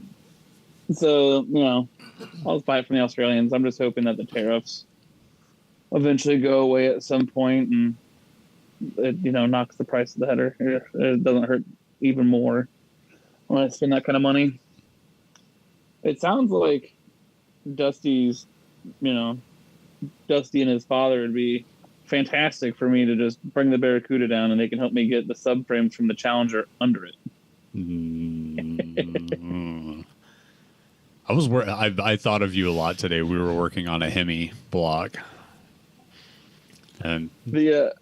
I'll just buy it from the Australians. I'm just hoping that the tariffs eventually go away at some point, and it knocks the price of the header. It doesn't hurt even more when I spend that kind of money. It sounds like Dusty and his father would be fantastic for me to just bring the Barracuda down, and they can help me get the subframes from the Challenger under it.
I thought of you a lot today. We were working on a Hemi block, and
the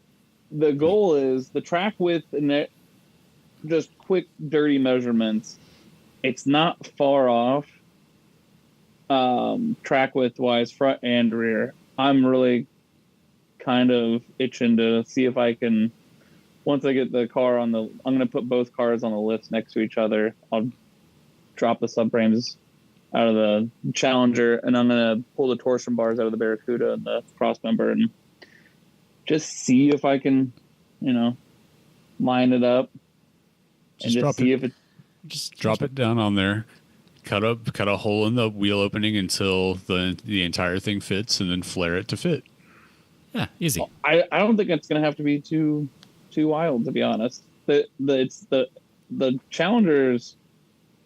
goal is the track width, and just quick dirty measurements. It's not far off track width wise, front and rear. I'm really kind of itching to see if I can, once I get the car I'm going to put both cars on the lifts next to each other. I'll drop the subframes out of the Challenger, and I'm going to pull the torsion bars out of the Barracuda and the cross member, and just see if I can, line it up and just see if it.
Just drop it down on there. Cut a hole in the wheel opening until the entire thing fits, and then flare it to fit.
Yeah, easy.
I don't think it's going to have to be too wild, to be honest. The Challenger's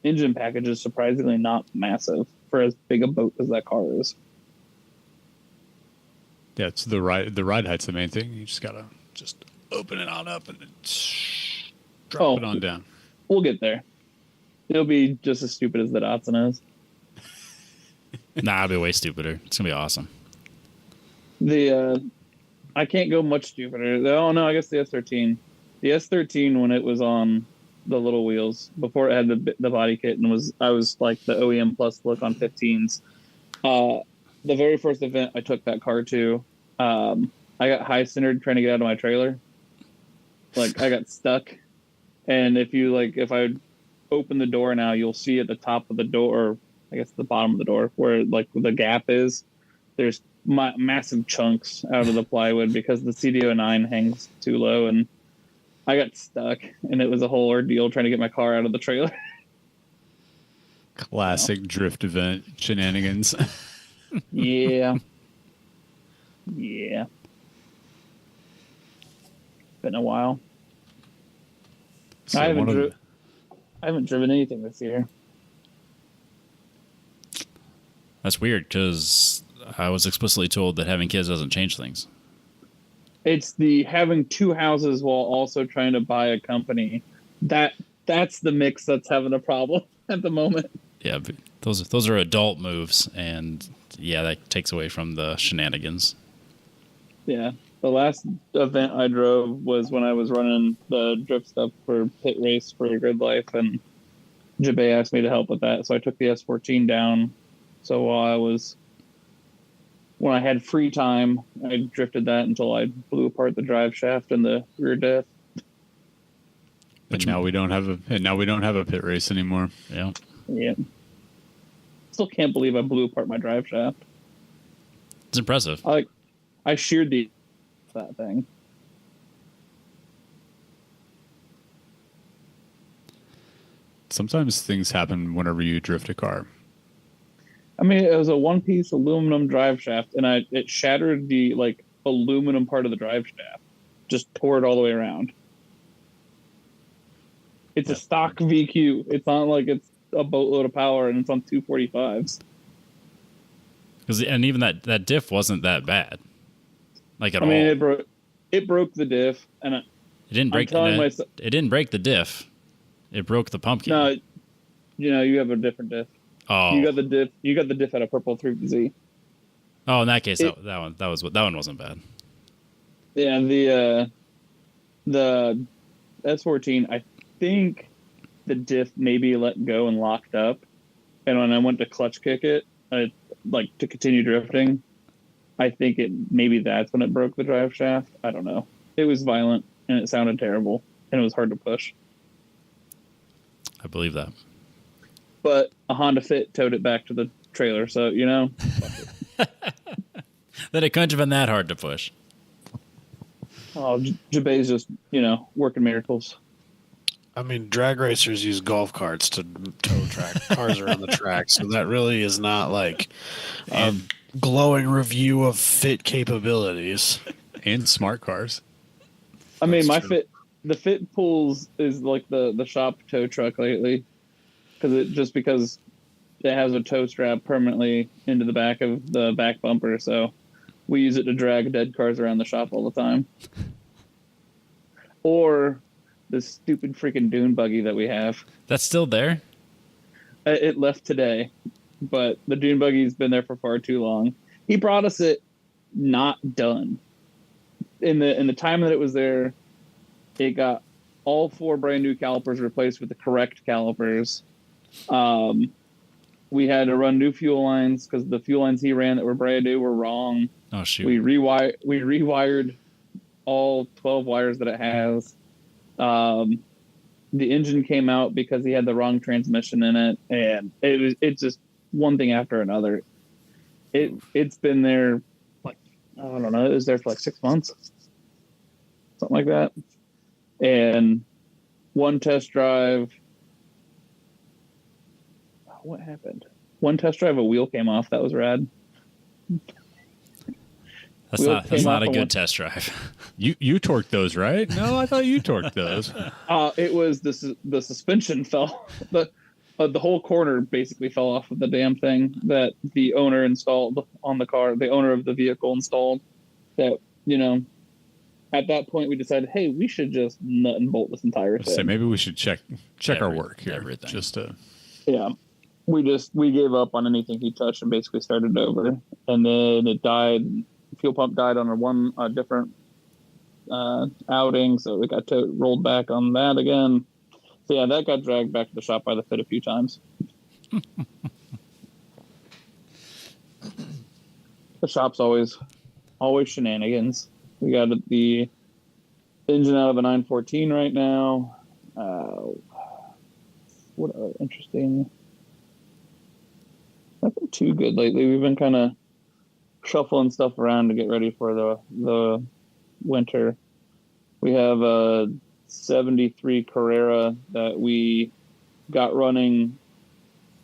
engine package is surprisingly not massive for as big a boat as that car is.
Yeah, it's the ride height's the main thing. You just gotta open it on up and then drop it on down.
We'll get there. It'll be just as stupid as the Datsun is.
Nah, it'll be way stupider. It's gonna be awesome.
I can't go much stupider. Oh no, I guess the S13. The S13, when it was on the little wheels before it had the body kit, and I was like the OEM plus look on 15s. The very first event I took that car to, I got high centered trying to get out of my trailer. Like I got stuck, and if I open the door now, you'll see at the top of the door, or I guess the bottom of the door, where like the gap is, there's massive chunks out of the plywood because the CDO9 hangs too low, and I got stuck, and it was a whole ordeal trying to get my car out of the trailer.
Classic drift event shenanigans.
Yeah. Been a while.
So
I haven't driven anything this year.
That's weird, because I was explicitly told that having kids doesn't change things.
It's the having two houses while also trying to buy a company. That's the mix that's having a problem at the moment.
Yeah, but those are adult moves, and yeah, that takes away from the shenanigans.
Yeah. The last event I drove was when I was running the drift stuff for Pit Race for Grid Life, and Jabe asked me to help with that, so I took the S14 down. So when I had free time, I drifted that until I blew apart the drive shaft and the rear diff.
And now we don't have a pit race anymore.
Yeah.
Yeah. Still can't believe I blew apart my drive shaft.
It's impressive.
I sheared that thing.
Sometimes things happen whenever you drift a car.
I mean, it was a one-piece aluminum drive shaft, and it shattered the aluminum part of the drive shaft. Just tore it all the way around. It's a stock VQ. It's not like it's a boatload of power, and it's on 245s.
And even that diff wasn't that bad, at all.
I mean, it broke the diff, and
it didn't break. It didn't break the diff. It broke the pumpkin.
No, you have a different diff.
Oh,
you got the diff out of Purple 3Z.
Oh, in that case, that one wasn't bad.
Yeah, the S14, I think the diff maybe let go and locked up, and when I went to clutch kick it, to continue drifting, I think maybe that's when it broke the drive shaft. I don't know. It was violent and it sounded terrible and it was hard to push.
I believe that.
But a Honda Fit towed it back to the trailer, so
That it couldn't have been that hard to push.
Oh, Jabe's just working miracles.
I mean, drag racers use golf carts to tow cars around the track, so that really is not like a glowing review of Fit capabilities
and smart cars.
I mean, the Fit pulls is like the shop tow truck lately, because it has a tow strap permanently into the back of the back bumper, so we use it to drag dead cars around the shop all the time. Or the stupid freaking dune buggy that we have.
That's still there?
It left today, but the dune buggy's been there for far too long. He brought us it not done. In the time that it was there, it got all 4 brand new calipers replaced with the correct calipers. We had to run new fuel lines because the fuel lines he ran that were brand new were wrong.
Oh shoot!
We rewired all 12 wires that it has. The engine came out because he had the wrong transmission in it, and it's just one thing after another. It's been there I don't know, it was there for 6 months, something like that. And one test drive, what happened? One test drive, a wheel came off. That was rad.
That's not a good test drive.
You torqued those, right? No, I thought you torqued those.
It was the suspension fell. The whole corner basically fell off of the damn thing that the owner installed on the car. The owner of the vehicle installed. That at that point we decided, hey, we should just nut and bolt this entire thing.
So maybe we should check our work here.
Everything.
Yeah. We gave up on anything he touched and basically started over. And then it died. Fuel pump died on a different outing, so it got rolled back on that again. So yeah, that got dragged back to the shop by the Fit a few times. The shop's always shenanigans. We got the engine out of a 914 right now. What interesting. Nothing too good lately. We've been kind of shuffling stuff around to get ready for the winter. We have a 73 Carrera that we got running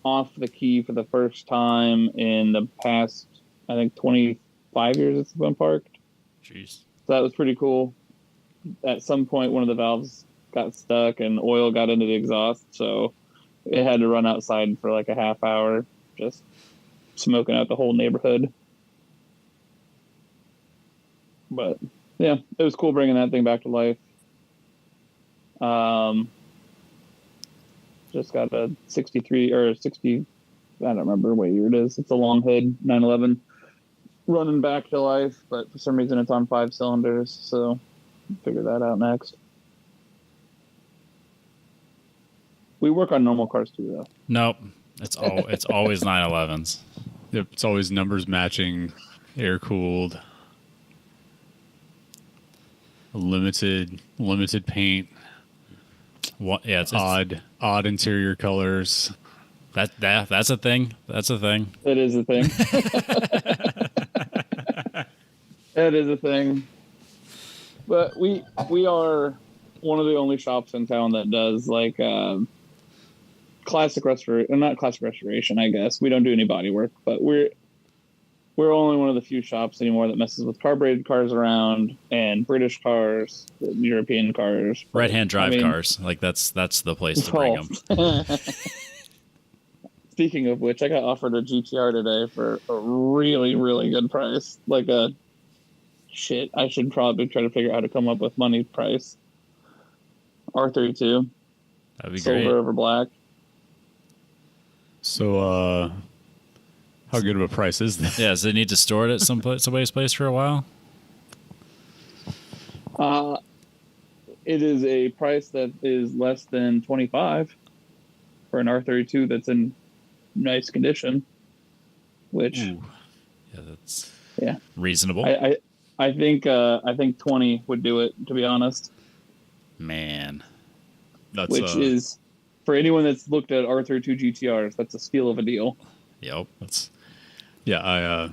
off the key for the first time in the past, I think, 25 years it's been parked.
Jeez.
So that was pretty cool. At some point, one of the valves got stuck and oil got into the exhaust, so it had to run outside for a half hour, just smoking out the whole neighborhood. But yeah, it was cool bringing that thing back to life. just got a 63 or 60. I don't remember what year it is. It's a long hood 911 running back to life, but for some reason it's on 5 cylinders. So figure that out next. We work on normal cars too, though.
Nope. It's always 911s.
Yep, it's always numbers matching, air cooled, limited paint.
What? Yeah, it's
odd interior colors.
That's a thing. That's a thing.
It is a thing. It is a thing. But we are one of the only shops in town that does like classic restoration. Not classic restoration, I guess. We don't do any body work, but we're only one of the few shops anymore that messes with carbureted cars around and British cars, European cars,
right-hand drive cars. Like that's the place to bring them.
Speaking of which, I got offered a GTR today for a really, really good price. Like I should probably try to figure out how to come up with money price. R32.
That'd be
silver
great.
Over black.
So, how good of a price is that?
Yeah, does it need to store it at somebody's place for a while?
It is a price that is less than 25 for an R32 that's in nice condition. Which,
Ooh. Yeah, that's reasonable.
I think 20 would do it, to be honest.
Man,
That's
which is for anyone that's looked at R32 GTRs, that's a steal of a deal.
Yep.
I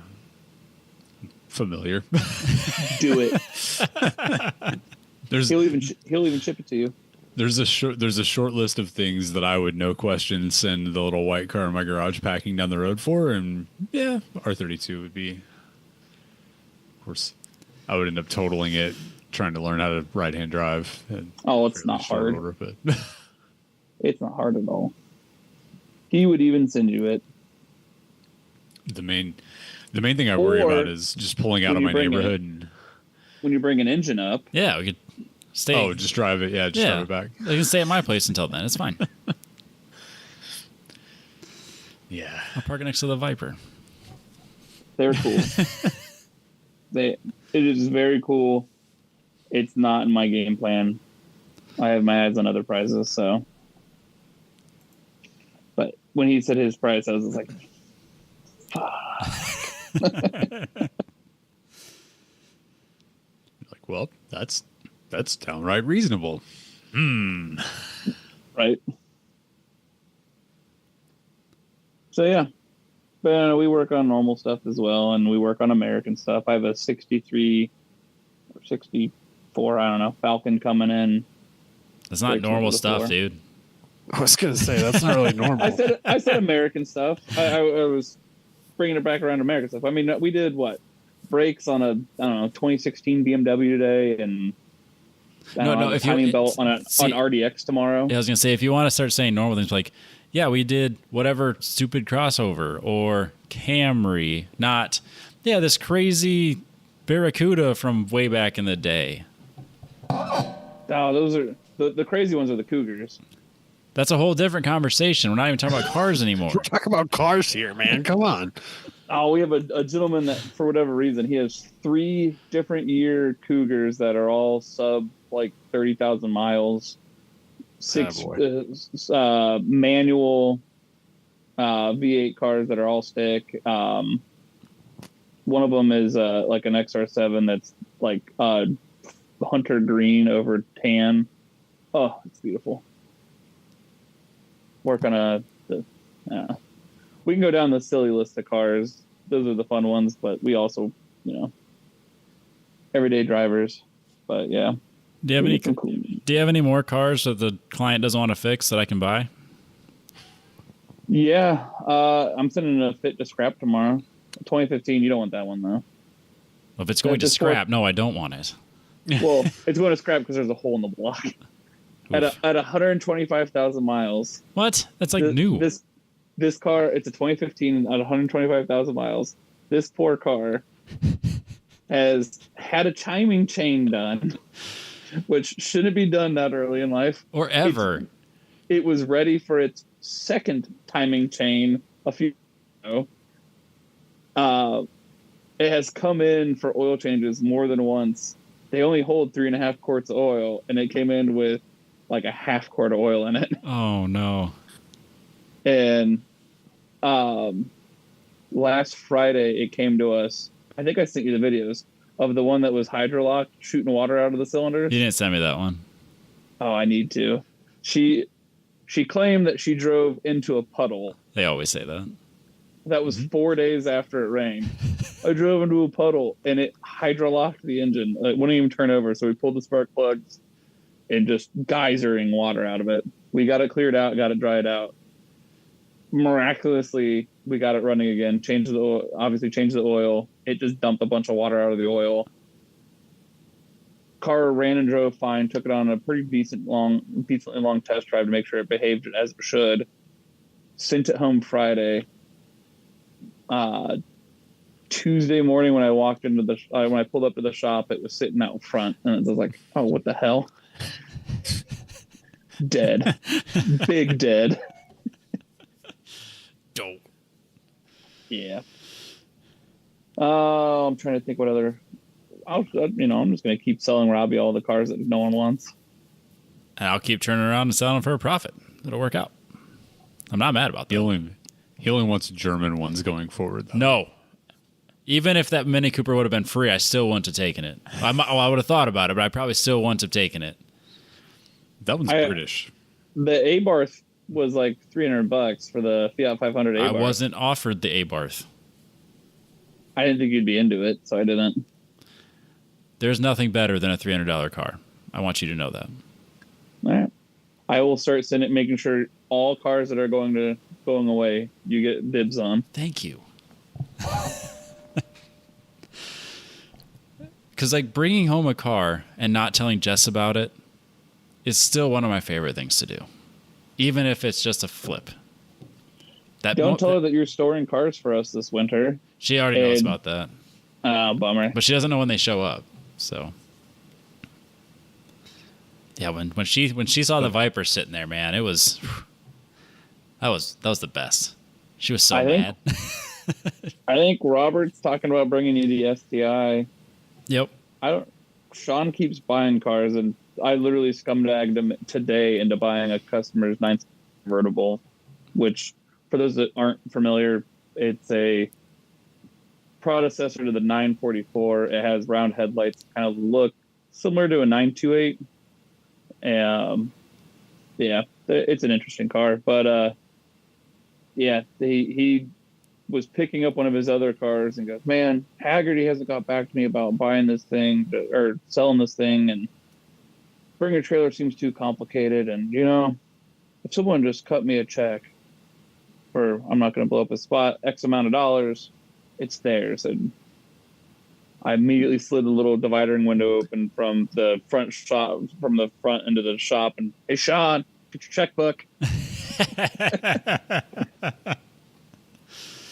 familiar.
Do it. He'll even ship it to you.
There's a short list of things that I would no question send the little white car in my garage packing down the road for, and yeah, R32 would be. Of course, I would end up totaling it, trying to learn how to right-hand drive.
Oh, it's not hard.
Order, but
it's not hard at all. He would even send you it.
the main thing I worry about is just pulling out of my neighborhood.
When you bring an engine up.
Yeah, we could stay.
Oh, just drive it. Yeah, drive it back.
I can stay at my place until then. It's fine.
Yeah.
I'll park it next to the Viper.
They're cool. It is very cool. It's not in my game plan. I have my eyes on other prizes, so. But when he said his price, I was just like, fuck.
Like, well, that's downright reasonable.
Right. So yeah, but we work on normal stuff as well, and we work on American stuff. I have a 63 or 64, I don't know, Falcon coming in.
That's not normal stuff, dude.
I was gonna say that's not really normal.
I said American stuff. I was bringing it back around to American stuff. I mean, we did what brakes on a 2016 BMW today, and
if
timing
you
belt on RDX tomorrow.
Yeah, I was gonna say if you want to start saying normal things like, yeah, we did whatever stupid crossover or Camry, not this crazy Barracuda from way back in the day.
Oh, those are the crazy ones are the Cougars.
That's a whole different conversation. We're not even talking about cars anymore.
We're talking about cars here, man. Come on.
Oh, we have a gentleman that, for whatever reason, he has 3 different year Cougars that are all sub like 30,000 miles. 6 manual V8 cars that are all stick. One of them is like an XR7 that's like hunter green over tan. Oh, it's beautiful. Work on we can go down the silly list of cars. Those are the fun ones, but we also, everyday drivers. But yeah.
Do you have any more cars that the client doesn't want to fix that I can buy?
Yeah, I'm sending a fit to scrap tomorrow. 2015. You don't want that one though.
Well, if it's going to scrap, no, I don't want it.
Well, it's going to scrap because there's a hole in the block. At 125,000 miles.
What? That's like new.
This car, it's a 2015 at 125,000 miles. This poor car has had a timing chain done, which shouldn't be done that early in life.
Or ever.
it was ready for its second timing chain a few years ago. It has come in for oil changes more than once. They only hold 3.5 quarts of oil, and it came in with like a half quart of oil in it.
Oh no.
And last Friday, it came to us. I think I sent you the videos of the one that was hydrolocked, shooting water out of the cylinders.
You didn't send me that one.
Oh, I need to. She claimed that she drove into a puddle.
They always say that.
That was 4 days after it rained. I drove into a puddle, and it hydrolocked the engine. It wouldn't even turn over, so we pulled the spark plugs and just geysering water out of it. We got it cleared out, got it dried out. Miraculously, we got it running again. Changed the oil. It just dumped a bunch of water out of the oil. Car ran and drove fine. Took it on a pretty decently long test drive to make sure it behaved as it should. Sent it home Friday. Tuesday morning when I walked into when I pulled up to the shop, it was sitting out front, and it was like, oh, what the hell? Dead. Big dead.
Dope.
Yeah. I'm trying to think what other. I'm just going to keep selling Robbie all the cars that no one wants.
And I'll keep turning around and selling them for a profit. It'll work out. I'm not mad about that.
He only wants German ones going forward, though.
No. Even if that Mini Cooper would have been free, I still wouldn't have taken it. I would have thought about it, but I probably still wouldn't have taken it.
That one's British.
The Abarth was like $300 for the Fiat 500 Abarth.
I wasn't offered the Abarth.
I didn't think you'd be into it, so I didn't.
There's nothing better than a $300 car. I want you to know that.
All right. I will start making sure all cars that are going away, you get dibs on.
Thank you. Because like bringing home a car and not telling Jess about it is still one of my favorite things to do, even if it's just a flip.
Don't tell her that you're storing cars for us this winter.
She already knows about that.
Bummer.
But she doesn't know when they show up. So yeah, when she saw the Viper sitting there, man, it was that was the best. She was so mad.
I think Robert's talking about bringing you the STI.
Yep.
Sean keeps buying cars, and I literally scumbagged him today into buying a customer's 9 convertible, which, for those that aren't familiar, it's a predecessor to the 944. It has round headlights, kind of look similar to a 928. Yeah, it's an interesting car, but yeah, he was picking up one of his other cars and goes, man, Haggerty hasn't got back to me about buying this thing or selling this thing, and bringing a trailer seems too complicated. And, if someone just cut me a check for, I'm not going to blow up a spot, X amount of dollars, it's theirs. And I immediately slid the little dividing window open from the front into the shop, and, hey, Sean, get your checkbook.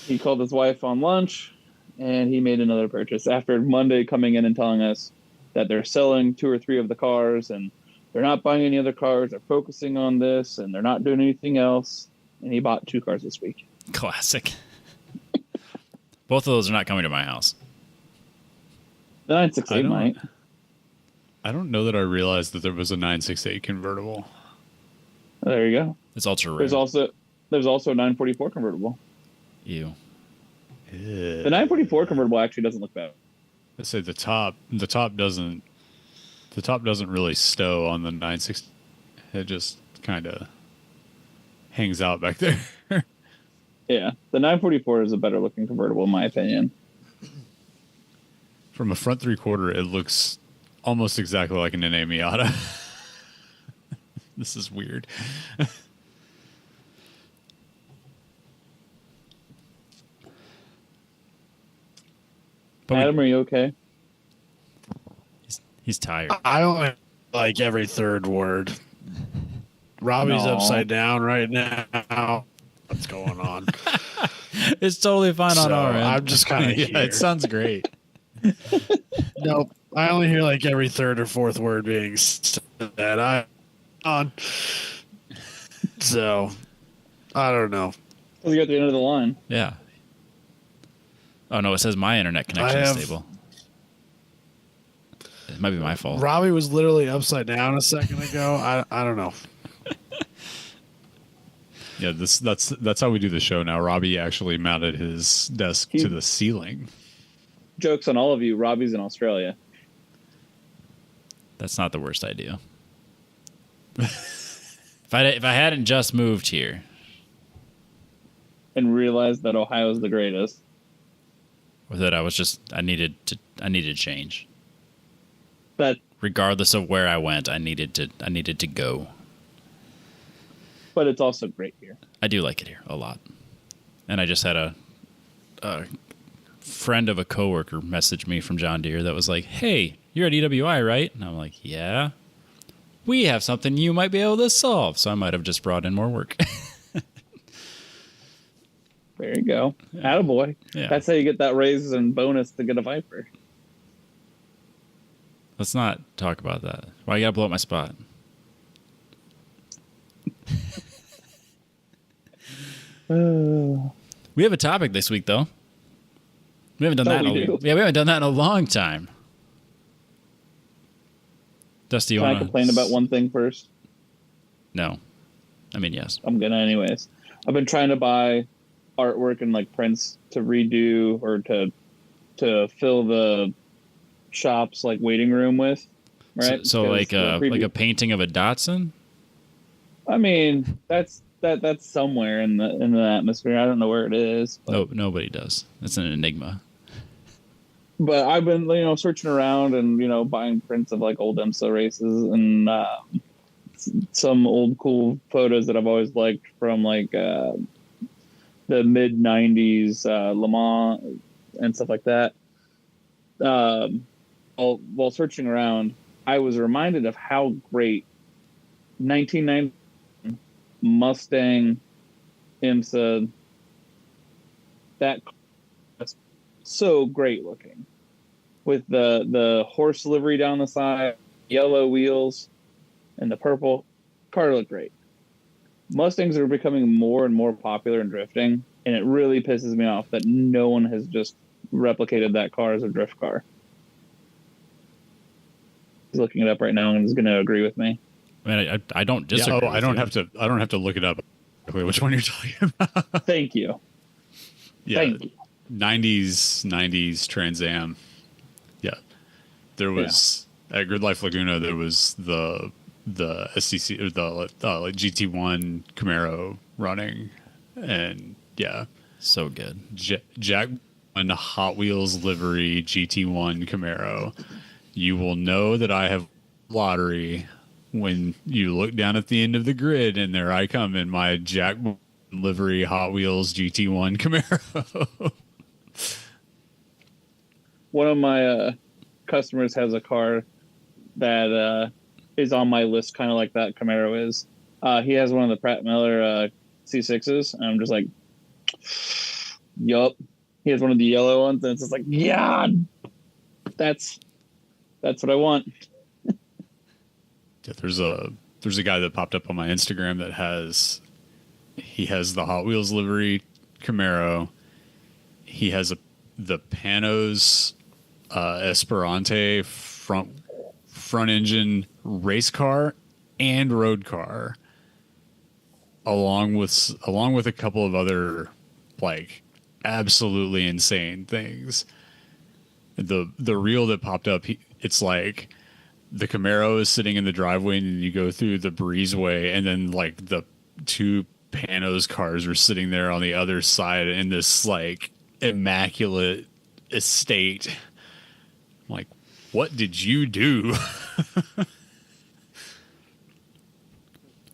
He called his wife on lunch, and he made another purchase after Monday coming in and telling us that they're selling 2 or 3 of the cars, and they're not buying any other cars. They're focusing on this, and they're not doing anything else. And he bought 2 cars this week.
Classic. Both of those are not coming to my house.
The 968 might.
I don't know that I realized that there was a 968 convertible.
Oh, there you go.
It's ultra rare.
There's also a 944 convertible.
Ew.
The 944 convertible actually doesn't look bad.
I say the top doesn't really stow on the 960. It just kind of hangs out back there.
Yeah, the 944 is a better looking convertible in my opinion.
From a front 3/4, it looks almost exactly like an NA Miata. This is weird.
Adam, are you okay?
He's tired.
I only like every third word. Robbie's upside down right now. What's going on?
It's totally fine on our end.
I'm just kind of here.
It sounds great.
Nope. I only hear like every third or fourth word being said. So, I don't know.
We got the end of the line.
Yeah. Oh no, it says my internet connection is stable. It might be my fault.
Robbie was literally upside down a second ago. I don't know.
Yeah, that's how we do the show now. Robbie actually mounted his desk to the ceiling.
Jokes on all of you. Robbie's in Australia.
That's not the worst idea. If I hadn't just moved here
And realized that Ohio's the greatest.
or that I needed to change.
That,
Regardless of where I went, I needed to go.
but it's also great here.
I do like it here a lot. And I just had a friend of a coworker message me from John Deere that was like, "Hey, you're at EWI, right?" And I'm like, "Yeah. We have something you might be able to solve." So I might have just brought in more work.
There you go. Attaboy.
Yeah.
That's how you get that raise and bonus to get a Viper.
Let's not talk about that. Why you gotta blow up my spot? We have a topic this week, though. We haven't done that. We haven't done that in a long time. Dusty, you
Can I
want to
complain about one thing first?
No, I mean yes.
I'm gonna anyways. I've been trying to buy artwork and like prints to redo or to fill the shop's like waiting room with. Right.
So like a painting of a Datsun.
I mean, that's somewhere in the atmosphere. I don't know where it is. But,
No, nobody does. It's an enigma.
but I've been searching around and buying prints of like old IMSA races and some old cool photos that I've always liked from like the mid '90s Le Mans and stuff like that. While searching around, I was reminded of how great 1990 Mustang IMSA, that was so great looking with the horse livery down the side, yellow wheels, and the purple. Car looked great. Mustangs are becoming more and more popular in drifting, and it really pisses me off that no one has just replicated that car as a drift car. He's looking it up right now and is going to agree with me.
I mean, I don't disagree.
I don't have to look it up. Which one you're talking about?
Thank you.
Yeah,
Thank you.
90s Trans Am. Yeah, there was at Grid Life Laguna. There was the SCC or the like GT1 Camaro running, and yeah,
So good.
Jack on Hot Wheels livery GT1 Camaro. You will know that I have lottery when you look down at the end of the grid, and there I come in my Jack livery Hot Wheels GT1 Camaro.
One of my customers has a car that is on my list, kind of like that Camaro is. He has one of the Pratt Miller C6s, and I'm just like, yup. He has one of the yellow ones, and it's just like, yeah, that's what I want.
Yeah, there's a guy that popped up on my Instagram that has the Hot Wheels livery Camaro. He has the Panos Esperante front engine race car and road car, along with a couple of other like absolutely insane things. The reel that popped up, it's like the Camaro is sitting in the driveway, and you go through the breezeway, and then like the two Panos cars are sitting there on the other side in this like immaculate estate. I'm like, what did you do?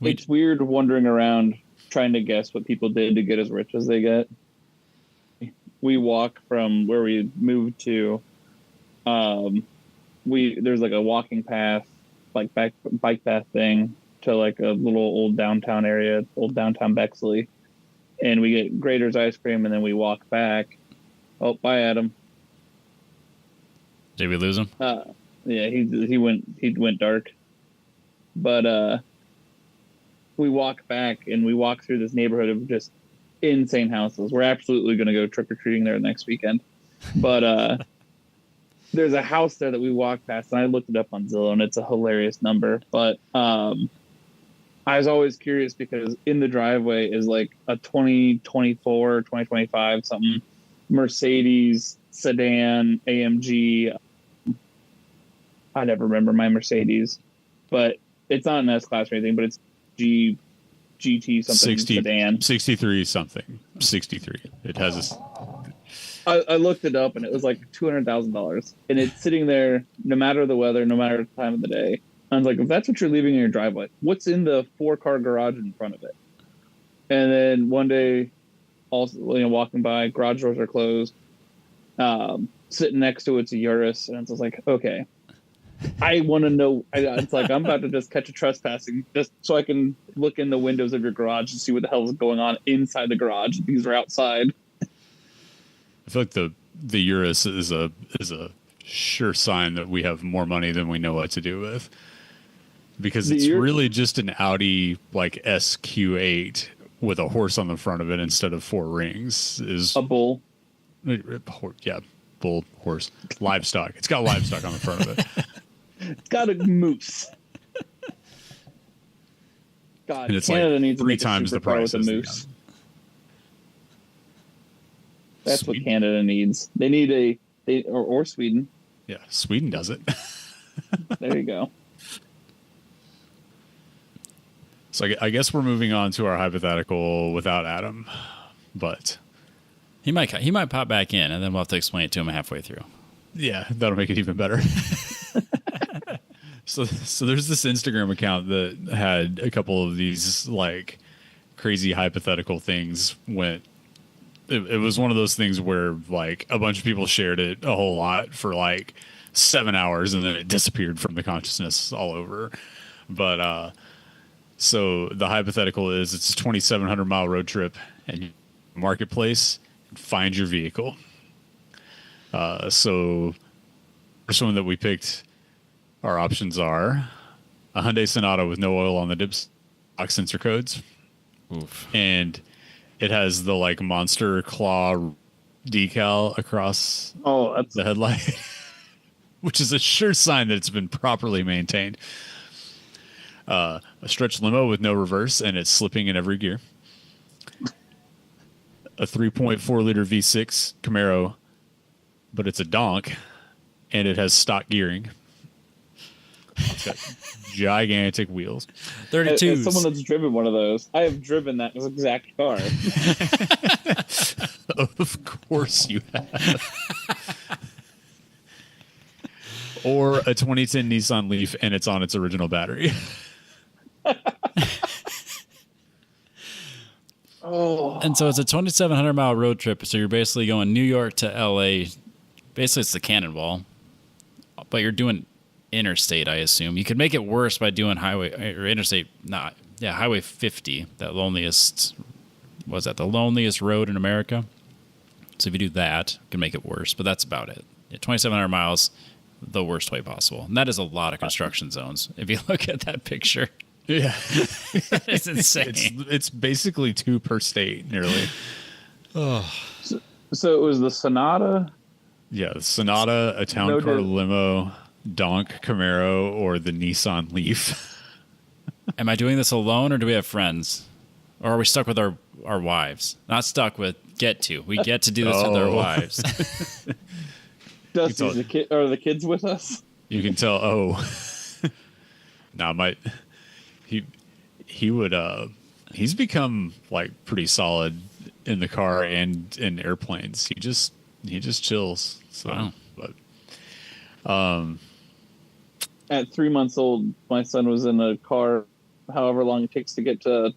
It's weird wandering around trying to guess what people did to get as rich as they get. We walk from where we moved to. There's like a walking path, like bike path thing to like a little old downtown area, old downtown Bexley, and we get Grader's ice cream, and then we walk back. Oh, bye, Adam.
Did we lose him?
Yeah, he went dark, but we walk back and we walk through this neighborhood of just insane houses. We're absolutely going to go trick or treating there next weekend, but there's a house there that we walked past, and I looked it up on Zillow, and it's a hilarious number. But I was always curious because in the driveway is like a 2024, 2025 something Mercedes sedan AMG. I never remember my Mercedes, but it's not an S-Class or anything, but it's GT something sedan.
63 something. 63. It has this.
I looked it up and it was like $200,000, and it's sitting there no matter the weather, no matter the time of the day. I was like, if that's what you're leaving in your driveway, what's in the 4-car garage in front of it? And then one day, also walking by, garage doors are closed. Sitting next to it's a Urus, and it's just like, okay, I want to know. It's like I'm about to just catch a trespassing, just so I can look in the windows of your garage and see what the hell is going on inside the garage. These are outside.
I feel like the Urus is a sure sign that we have more money than we know what to do with, because it's really just an Audi like SQ8 with a horse on the front of it instead of 4 rings. Is
a bull?
Yeah, bull, horse, livestock. It's got livestock on the front of it.
It's got a moose. God,
and it's
Canada
like
needs
3 times the price
of a moose. That's Sweden. What Canada needs. They need or Sweden.
Yeah, Sweden does it.
There you go.
So I guess we're moving on to our hypothetical without Adam, but
he might pop back in, and then we'll have to explain it to him halfway through.
Yeah, that'll make it even better. So there's this Instagram account that had a couple of these like crazy hypothetical things went. It was one of those things where like a bunch of people shared it a whole lot for like 7 hours, and then it disappeared from the consciousness all over. But so the hypothetical is it's a 2,700 mile road trip, and marketplace, find your vehicle. So first one that we picked, our options are a Hyundai Sonata with no oil on the dips, box sensor codes.
Oof.
And it has the like monster claw decal across the headlight, which is a sure sign that it's been properly maintained. A stretch limo with no reverse, and it's slipping in every gear. A 3.4 liter V6 Camaro, but it's a donk, and it has stock gearing. It's got gigantic wheels.
32s.
As someone that's driven one of those, I have driven that exact car.
Of course you have. Or a 2010 Nissan Leaf, and it's on its original battery.
And so it's a 2,700 mile road trip. So you're basically going New York to LA. Basically, it's the Cannonball, but you're doing interstate, I assume. You could make it worse by doing highway or interstate. Highway 50. The loneliest road in America. So if you do that, it can make it worse. But that's about it. Yeah, 2,700 miles, the worst way possible. And that is a lot of construction zones. If you look at that picture.
Yeah.
It's insane.
It's basically 2 per state, nearly.
So it was the Sonata?
Yeah, the Sonata, a town car limo, donk Camaro, or the Nissan Leaf.
Am I doing this alone, or do we have friends? Or are we stuck with our wives? Not stuck with, we get to do this with our wives.
Dusty's are the kids with us?
You can tell, he would he's become like pretty solid in the car and in airplanes. He just chills. So,
wow.
But
at 3 months old, my son was in a car however long it takes to get to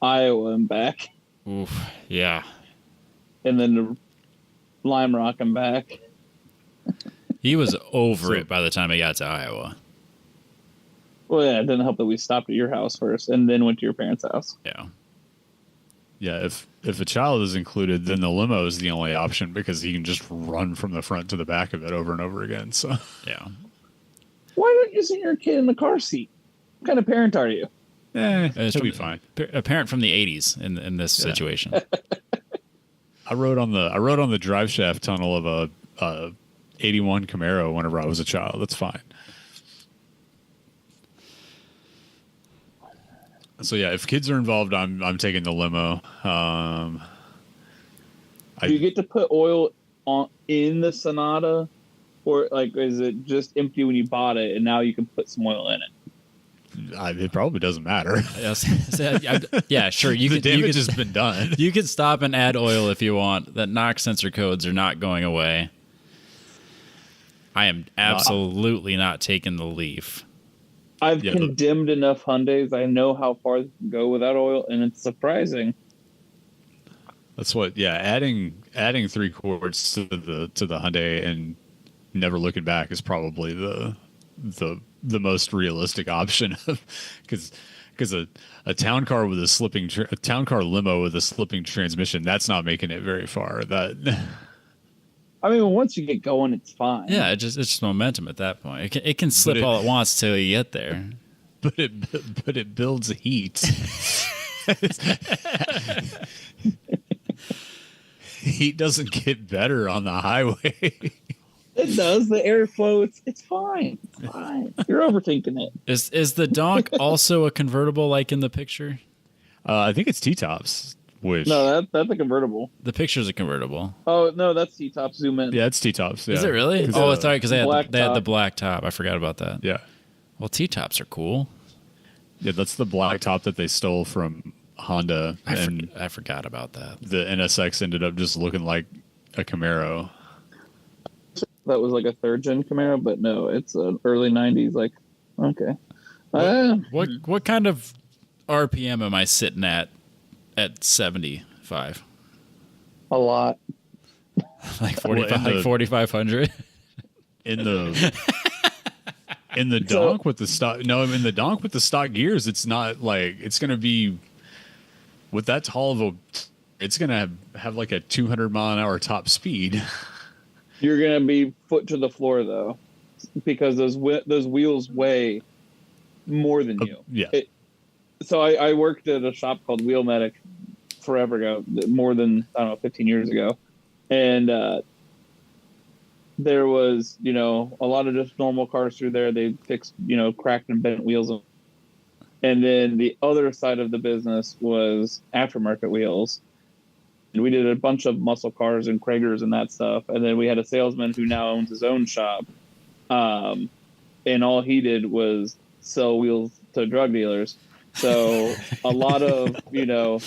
Iowa and back.
Oof, yeah.
And then to Lime Rock and back.
He was over it by the time he got to Iowa.
Well, yeah, it didn't help that we stopped at your house first and then went to your parents' house.
Yeah.
Yeah, if a child is included, then the limo is the only option because he can just run from the front to the back of it over and over again. So
yeah.
Why don't you sit your kid in the car seat? What kind of parent are you?
It'll be fine.
Apparent from the 80s in this situation.
I rode on the drive shaft tunnel of a 81 Camaro whenever I was a child. That's fine. So yeah, if kids are involved, I'm taking the limo.
Do you get to put oil in the Sonata, or like is it just empty when you bought it and now you can put some oil in it?
It probably doesn't matter.
Yeah, sure.
The damage has been done.
You can stop and add oil if you want. That knock sensor codes are not going away. I am absolutely not taking the Leaf.
I've condemned enough Hyundais. I know how far they can go without oil, and it's surprising.
That's what. Yeah, adding 3 quarts to the Hyundai and never looking back is probably the most realistic option, because a town car with a town car limo with a slipping transmission, that's not making it very far.
I mean, once you get going, it's fine.
Yeah, it's just momentum at that point. It can slip all it wants till you get there.
But it builds heat. Heat doesn't get better on the highway.
It does. The airflow, it's fine. It's fine. You're overthinking it.
Is the donk also a convertible like in the picture?
I think it's T-tops.
No, that's a convertible.
The picture's a convertible.
Oh no, that's T-top. Zoom in.
Yeah, it's T-tops. Yeah.
Is it really? Oh, it's right because they had the black top. I forgot about that.
Yeah.
Well, T-tops are cool.
Yeah, that's the black top that they stole from Honda.
I forgot about that.
The NSX ended up just looking like a Camaro.
That was like a 3rd-gen Camaro, but no, it's an early 90s. Like, okay.
What kind of RPM am I sitting at 75?
A lot.
Like 4,500?
In the donk with the stock. No, in the donk with the stock gears, it's not like it's going to be with that tall of a. It's going to have like a 200 mile an hour top speed.
You're going to be foot to the floor though, because those wheels weigh more than you.
Yeah.
So I worked at a shop called Wheel Medic forever ago, more than, 15 years ago. And there was, a lot of just normal cars through there. They fixed, cracked and bent wheels. And then the other side of the business was aftermarket wheels. And we did a bunch of muscle cars and Kragers and that stuff. And then we had a salesman who now owns his own shop. And all he did was sell wheels to drug dealers. So a lot of, you'd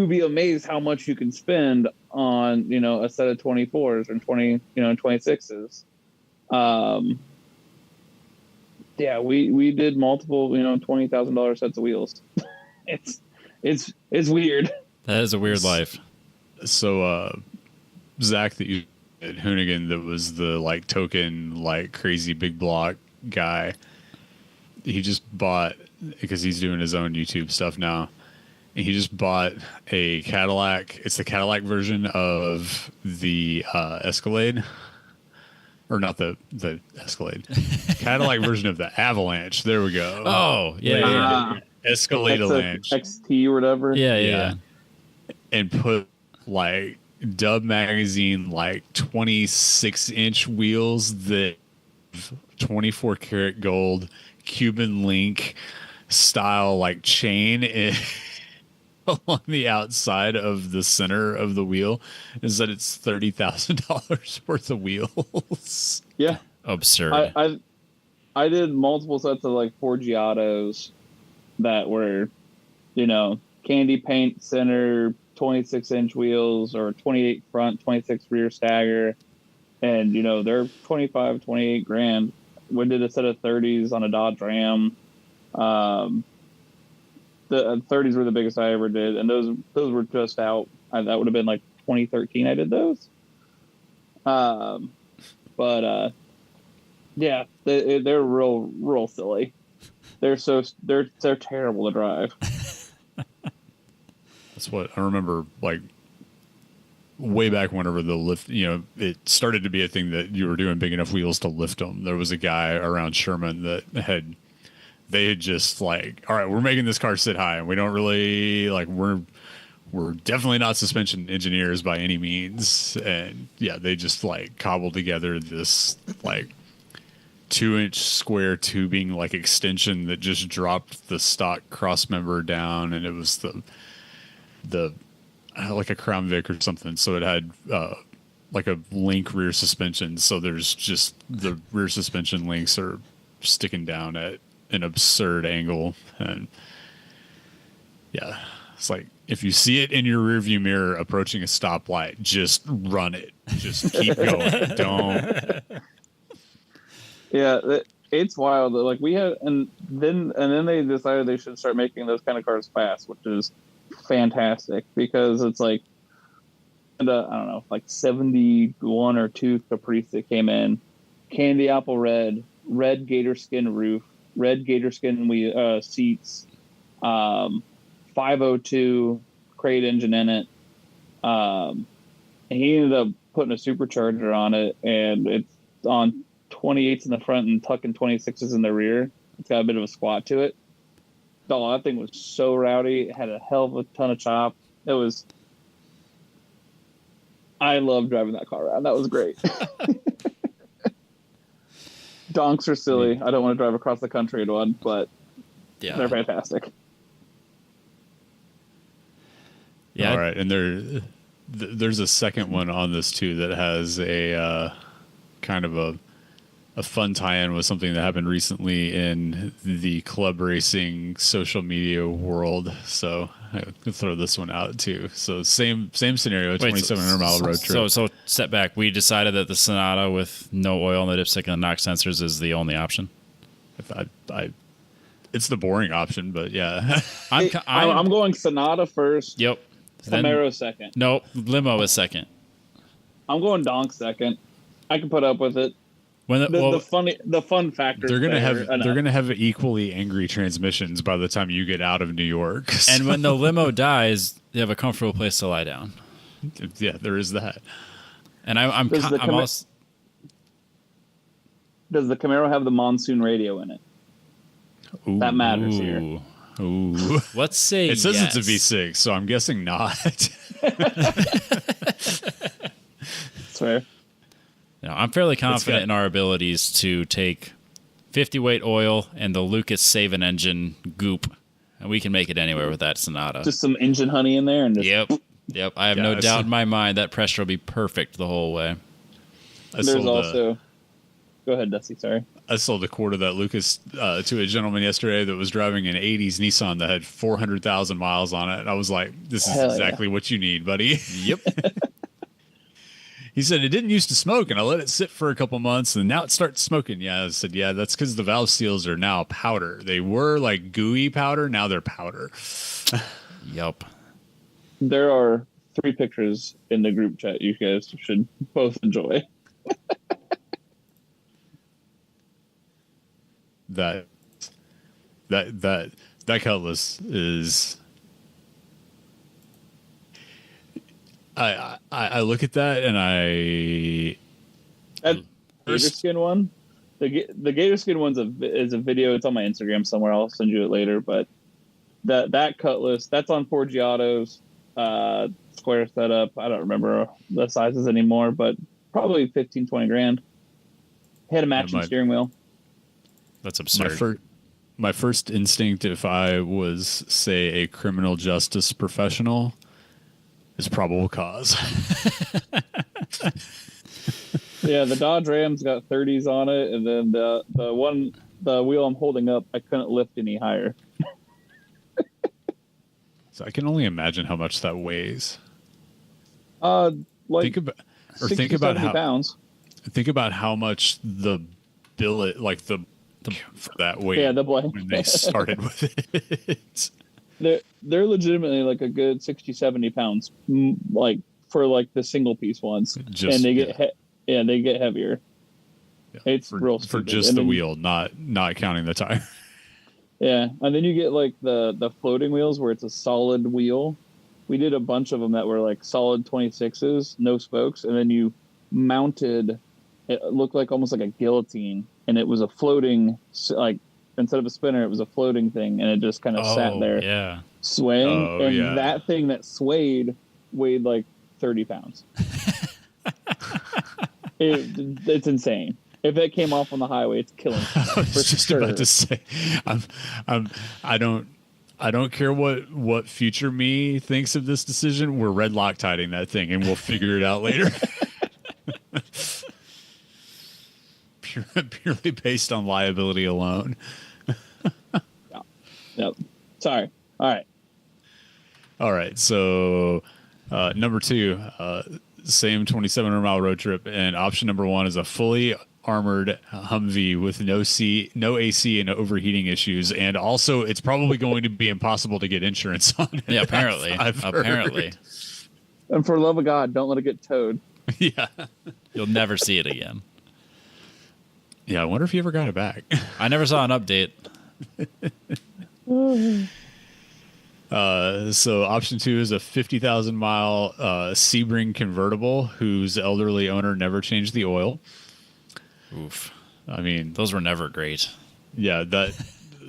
be amazed how much you can spend on, a set of 24s and 26s. Yeah, we did multiple, $20,000 sets of wheels. It's weird.
That is a weird life.
So, Zach that you at Hoonigan, that was the token, crazy big block guy. He just bought, because he's doing his own YouTube stuff now. And he just bought a Cadillac. It's the Cadillac version of the Escalade. Or not the Escalade. Cadillac version of the Avalanche. There we go.
Oh, yeah.
Escalade Avalanche.
XT or whatever.
Yeah.
And put Dub Magazine 26-inch wheels that 24 karat gold Cuban link style chain along the outside of the center of the wheel. Is that it's $30,000 worth of wheels.
Yeah,
absurd.
I did multiple sets of Ford Giottos that were, candy paint center, 26-inch wheels, or 28 front, 26 rear stagger, and they're 25, 28 grand. We did a set of 30s on a Dodge Ram. The 30s were the biggest I ever did, and those were just out. That would have been 2013. I did those. But yeah, they're real silly. They're terrible to drive.
That's what I remember, way back whenever the lift, it started to be a thing that you were doing big enough wheels to lift them. There was a guy around Sherman that had they had just like, all right, we're making this car sit high, and we don't really like we're definitely not suspension engineers by any means. And yeah, they just like cobbled together this like 2-inch square tubing like extension that just dropped the stock cross member down, and it was the like a Crown Vic or something. So it had like a link rear suspension. So there's just the rear suspension links are sticking down at an absurd angle. And yeah, it's like, if you see it in your rearview mirror approaching a stoplight, just run it. Just keep going. Don't.
Yeah, it's wild. Like we had, and then they decided they should start making those kind of cars fast, which is fantastic because it's like, I don't know, like 71 or 2 Caprice that came in, candy apple red gator skin roof, red gator skin seats, 502 crate engine in it. And he ended up putting a supercharger on it, and it's on 28s in the front and tucking 26s in the rear. It's got a bit of a squat to it. Oh, that thing was so rowdy. It had a hell of a ton of chop. I love driving that car around. That was great. Donks are silly. I don't want to drive across the country in one, but they're fantastic.
Yeah.
All right, and there's a second one on this too that has a kind of a fun tie-in with something that happened recently in the club racing social media world. So I could throw this one out too. So same scenario, 2,700 mile road trip.
So step back. We decided that the Sonata with no oil in the dipstick and the knock sensors is the only option.
It's the boring option, but yeah.
I'm going Sonata first.
Yep.
Camaro second.
No, limo is second.
I'm going Donk second. I can put up with it.
When
the fun factor.
They're gonna have equally angry transmissions by the time you get out of New York. So.
And when the limo dies, you have a comfortable place to lie down.
Yeah, there is that.
And I'm also.
Does the Camaro have the monsoon radio in it?
Ooh,
that matters here.
Ooh.
Let's say
it says
yes.
it's a V6, so I'm guessing not.
That's fair.
I'm fairly confident in our abilities to take 50 weight oil and the Lucas Save an Engine goop, and we can make it anywhere with that Sonata.
Just some engine honey in there, and just
Yep. I have no doubt in my mind that pressure will be perfect the whole way.
There's also. Go ahead, Dusty. Sorry.
I sold a quart of that Lucas to a gentleman yesterday that was driving an 80s Nissan that had 400,000 miles on it. And I was like, this is exactly what you need, buddy.
Yep.
He said, it didn't used to smoke, and I let it sit for a couple months, and now it starts smoking. Yeah, I said, yeah, that's because the valve seals are now powder. They were like gooey powder. Now they're powder.
Yep.
There are 3 pictures in the group chat you guys should both enjoy.
That Cutlass is. I look at that and
that gator skin one, the gator skin one's is a video. It's on my Instagram somewhere. I'll send you it later. But that Cutlass, that's on 4G Autos, square setup. I don't remember the sizes anymore, but probably 15-20 grand. Had a matching steering wheel.
That's absurd.
My first instinct, if I was, say, a criminal justice professional, is probable cause.
Yeah, the Dodge Ram's got 30s on it, and then the wheel I'm holding up, I couldn't lift any higher.
So I can only imagine how much that weighs.
Like
think about how
pounds.
Think about how much the billet, like the for that weight, when they started with it.
They're legitimately like a good 60-70 pounds, like for like the single piece ones, and they get they get heavier.
Yeah,
it's real
for just the wheel, not counting the tire.
Yeah, and then you get like the floating wheels where it's a solid wheel. We did a bunch of them that were like solid 26s, no spokes, and then you mounted. It looked like almost like a guillotine, and it was a floating like instead of a spinner, it was a floating thing, and it just kind of sat there
Yeah.
swaying.
Oh,
and
yeah.
that thing that swayed weighed like 30 pounds. It's insane. If it came off on the highway, it's killing me.
I was just about to say, I don't care what future me thinks of this decision. We're red Loctiting that thing, and we'll figure it out later. Purely based on liability alone.
Yep. Sorry. All
right. So number 2, same 2,700 mile road trip, and option number 1 is a fully armored Humvee with no AC and no overheating issues, and also it's probably going to be impossible to get insurance on it.
Yeah, apparently.
I've
Apparently.
heard.
And for the love of God, don't let it get towed.
Yeah.
You'll never see it again.
Yeah, I wonder if you ever got it back.
I never saw an update.
So option 2 is a 50,000 mile Sebring convertible whose elderly owner never changed the oil.
Oof.
I mean,
Those were never great.
yeah,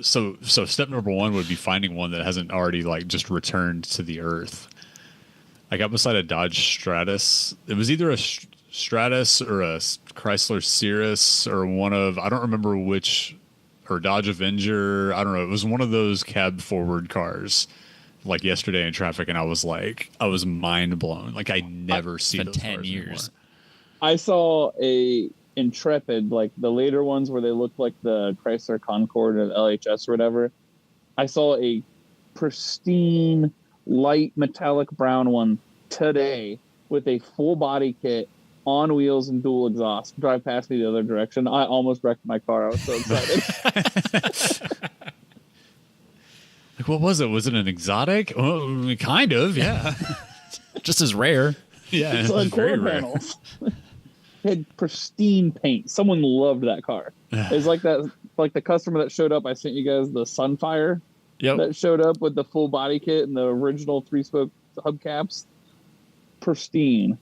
so step number 1 would be finding one that hasn't already like just returned to the earth. I got beside a Dodge Stratus. It was either a Stratus or a Chrysler Cirrus or one of, I don't remember which, or Dodge Avenger. I don't know. It was one of those cab forward cars like yesterday in traffic. And I was mind blown. Like I never see
been
those
10
cars
years.
anymore.
I saw a Intrepid, like the later ones where they looked like the Chrysler Concorde or the LHS or whatever. I saw a pristine light metallic brown one today with a full body kit on wheels and dual exhaust drive past me the other direction. I almost wrecked my car. I was so excited.
Like, what was it? Was it an exotic? Oh, kind of, yeah.
Just as rare.
Yeah,
It's
it was
on
very
quarter
rare.
panels. It had pristine paint. Someone loved that car. It's like that, like the customer that showed up. I sent you guys the Sunfire
Yep.
that showed up with the full body kit and the original 3-spoke hubcaps. Pristine.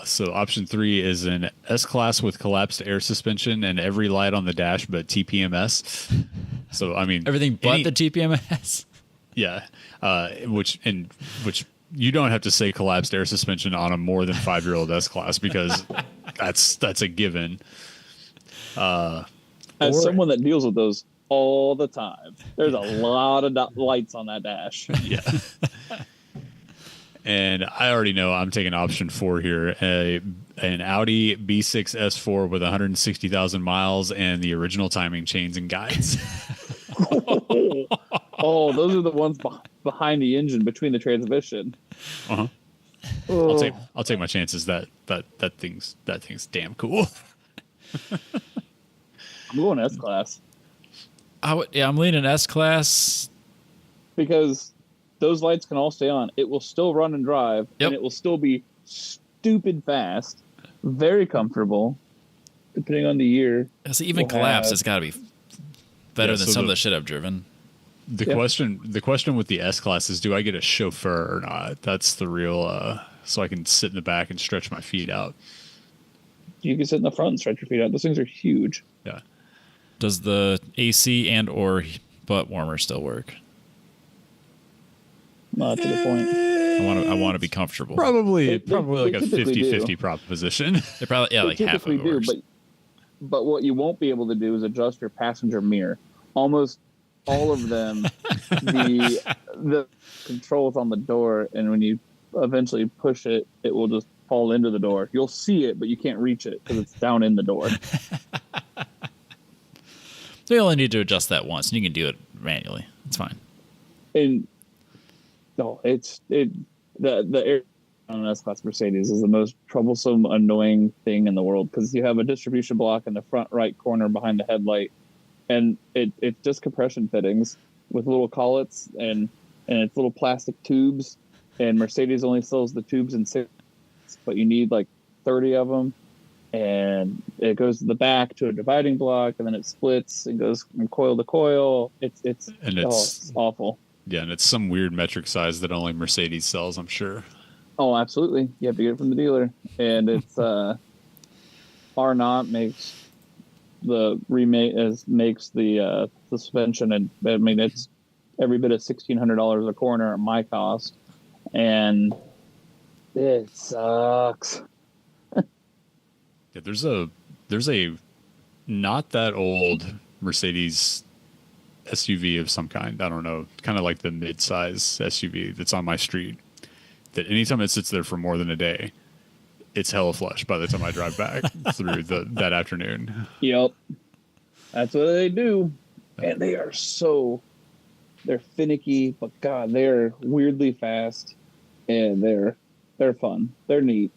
So option 3 is an S-Class with collapsed air suspension and every light on the dash but TPMS. So, I mean...
Everything but the TPMS.
Yeah. Which you don't have to say collapsed air suspension on a more than 5-year-old S-Class because that's a given.
As someone that deals with those all the time, there's a lot of lights on that dash.
Yeah. And I already know I'm taking option 4 here, an Audi B6 S4 with 160,000 miles and the original timing chains and guides.
Oh, those are the ones behind the engine, between the transmission.
Uh-huh.
Oh.
I'll take my chances that thing's damn cool.
I'm going S-Class
I'm leaning S-Class.
because those lights can all stay on. It will still run and drive,
Yep.
and it will still be stupid fast, very comfortable, depending on the year.
So even
We'll
collapse,
have-
it's got to be better
Yeah,
than
so
some of
the-
the shit I've driven.
The
Yeah.
question with the S-Class is, do I get a chauffeur or not? That's the real, so I can sit in the back and stretch my feet out.
You can sit in the front and stretch your feet out. Those things are huge.
Yeah.
Does the AC and or butt warmer still work?
No, that's a good point.
I want to be comfortable.
Probably
They
like a
typically
50-50 proposition.
They probably
They
like half of
typically
it
do,
works.
but what you won't be able to do is adjust your passenger mirror. Almost all of them, the controls on the door, and when you eventually push it, it will just fall into the door. You'll see it, but you can't reach it because it's down in the door.
They only need to adjust that once, and you can do it manually. It's fine.
And no, the air on an S-Class Mercedes is the most troublesome, annoying thing in the world because you have a distribution block in the front right corner behind the headlight, and it's just compression fittings with little collets and it's little plastic tubes. And Mercedes only sells the tubes in 6, but you need like 30 of them. And it goes to the back to a dividing block, and then it splits and goes from coil to coil. It's awful.
Yeah, and it's some weird metric size that only Mercedes sells, I'm sure.
Oh, absolutely. You have to get it from the dealer. And it's R0 makes remake makes the suspension, and I mean it's every bit of $1,600 a corner at my cost, and it sucks.
Yeah, there's a not that old Mercedes SUV of some kind. I don't know, kind of like the mid-size SUV that's on my street. That anytime it sits there for more than a day, it's hella flush by the time I drive back through that afternoon.
Yep, that's what they do, and they're finicky, but God, they're weirdly fast, and they're fun. They're neat,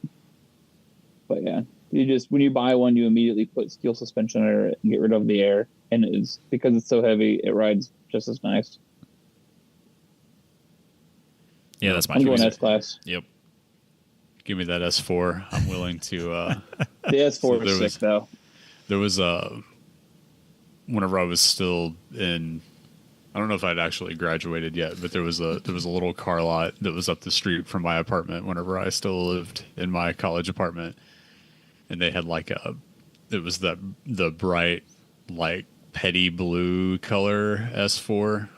but yeah. When you buy one, you immediately put steel suspension under it and get rid of the air. And because it's so heavy, it rides just as nice.
Yeah, that's my
I'm
choice.
going S-Class.
Yep.
Give me that S4. I'm willing to.
The S4 is sick, though.
There was whenever I was still in, I don't know if I'd actually graduated yet, but there was a little car lot that was up the street from my apartment whenever I still lived in my college apartment. And they had it was the bright, like petty blue color S4.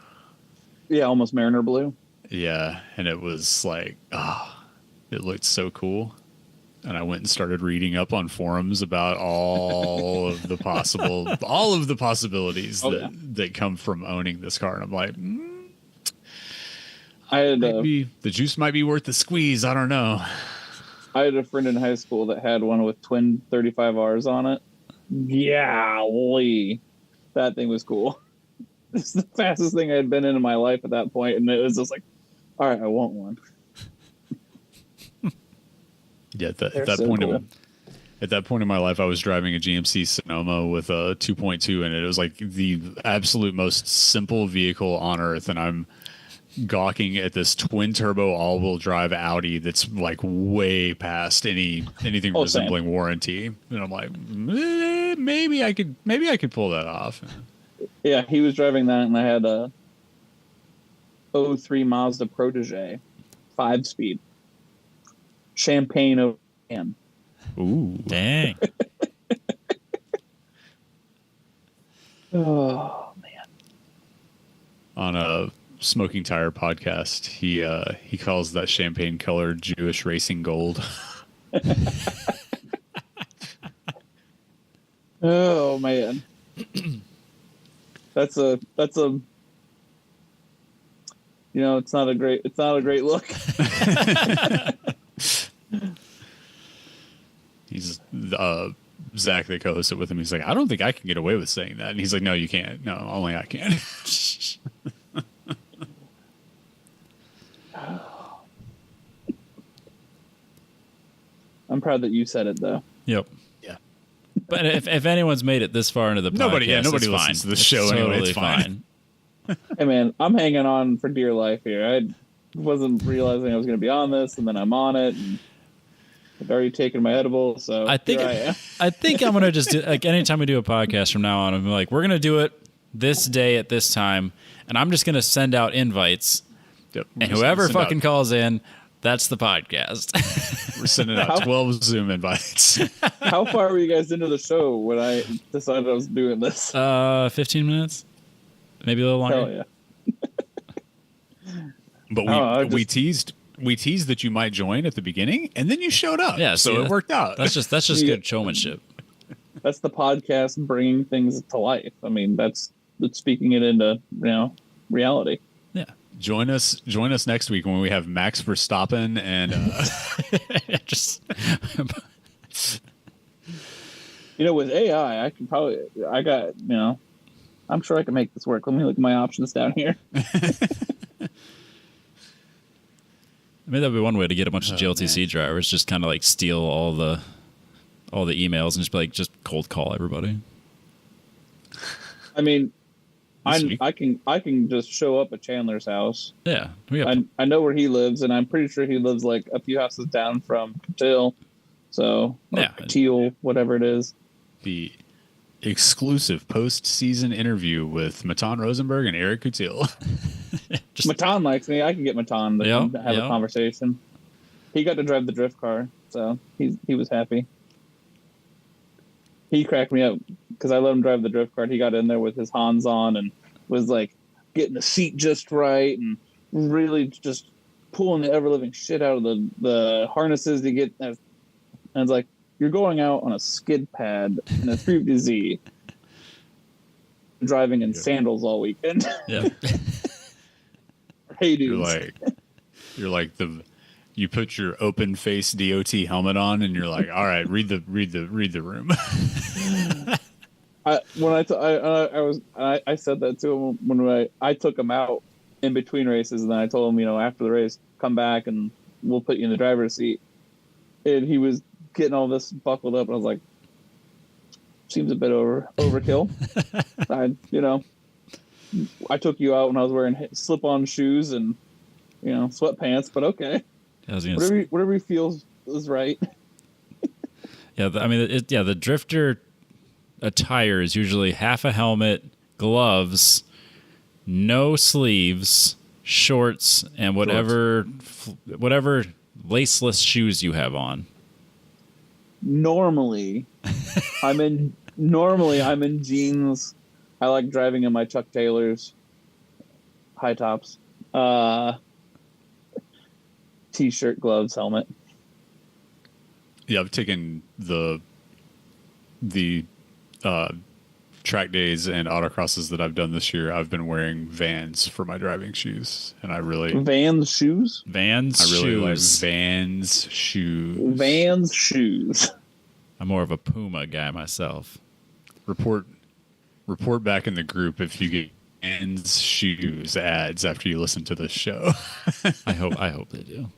Yeah, almost Mariner blue.
Yeah, and it was like, it looked so cool. And I went and started reading up on forums about all of the possibilities that come from owning this car. And I'm like, maybe the juice might be worth the squeeze. I don't know.
I had a friend in high school that had one with twin 35Rs on it. Golly, that thing was cool. It's the fastest thing I had been in my life at that point, and it was just like, all right, I want one.
Yeah, at that point in my life, I was driving a GMC Sonoma with a 2.2 in it. It was like the absolute most simple vehicle on earth, and I'm gawking at this twin turbo all-wheel drive Audi that's like way past anything resembling warranty, and I'm like, maybe I could pull that off.
Yeah, he was driving that, and I had a 03 Mazda Protege, 5-speed, champagne over can.
Ooh,
dang!
Oh man!
On a Smoking Tire podcast, he calls that champagne colored Jewish racing gold.
Oh man, that's a it's not a great look.
He's Zach, the co-host, with him. He's like, I don't think I can get away with saying that, and he's like, no, you can't. No, only I can.
I'm proud that you said it, though.
Yep.
Yeah.
But if anyone's made it this far into the podcast,
nobody
it's
listens to the
It's
show anyway.
totally
It's fine.
Hey, man, I'm hanging on for dear life here. I wasn't realizing I was going to be on this, and then I'm on it. And I've already taken my edible, so
I think I'm gonna just do, like anytime we do a podcast from now on, I'm like, we're gonna do it this day at this time, and I'm just gonna send out invites,
Yep.
and whoever fucking calls in, that's the podcast.
We're sending out 12 Zoom invites.
How far were you guys into the show when I decided I was doing this?
15 minutes, maybe a little longer.
Hell yeah!
But we teased that you might join at the beginning, and then you showed up.
Yeah,
so it worked out.
That's just good showmanship.
That's the podcast bringing things to life. I mean, that's speaking it into reality.
Yeah.
Join us next week when we have Max Verstappen and
just
with AI, I'm sure I can make this work. Let me look at my options down here.
Maybe that'd be one way to get a bunch of GLTC drivers, just kind of like steal all the emails and just be like, just cold call everybody.
I mean, I can just show up at Chandler's house.
Yeah,
I know where he lives, and I'm pretty sure he lives like a few houses down from Cotil. So Cotil, whatever it is.
The exclusive post-season interview with Matan Rosenberg and Eric Cotil.
Matan likes me. I can get Matan to have a conversation. He got to drive the drift car, so he was happy. he cracked me up because I let him drive the drift cart. He got in there with his Hans on and was like getting the seat just right and really just pulling the ever living shit out of the harnesses to get. And it's like, you're going out on a skid pad in a 350Z, driving in sandals all weekend.
Yeah.
Hey, dude.
You're like you put your open face DOT helmet on, and you're like, all right, read the room.
I said that to him when I took him out in between races, and then I told him, after the race, come back and we'll put you in the driver's seat. And he was getting all this buckled up, and I was like, seems a bit overkill. I took you out when I was wearing slip-on shoes and sweatpants, but okay. Whatever he feels is right.
Yeah, the drifter attire is usually half a helmet, gloves, no sleeves, shorts, and whatever laceless shoes you have on.
Normally, I'm in jeans. I like driving in my Chuck Taylors, high tops, t-shirt, gloves, helmet.
Yeah, I've taken the track days and autocrosses that I've done this year. I've been wearing Vans for my driving shoes, and I really
Vans shoes.
I really like Vans shoes.
Vans shoes.
I'm more of a Puma guy myself.
Report back in the group if you get Vans shoes ads after you listen to this show.
I hope they do.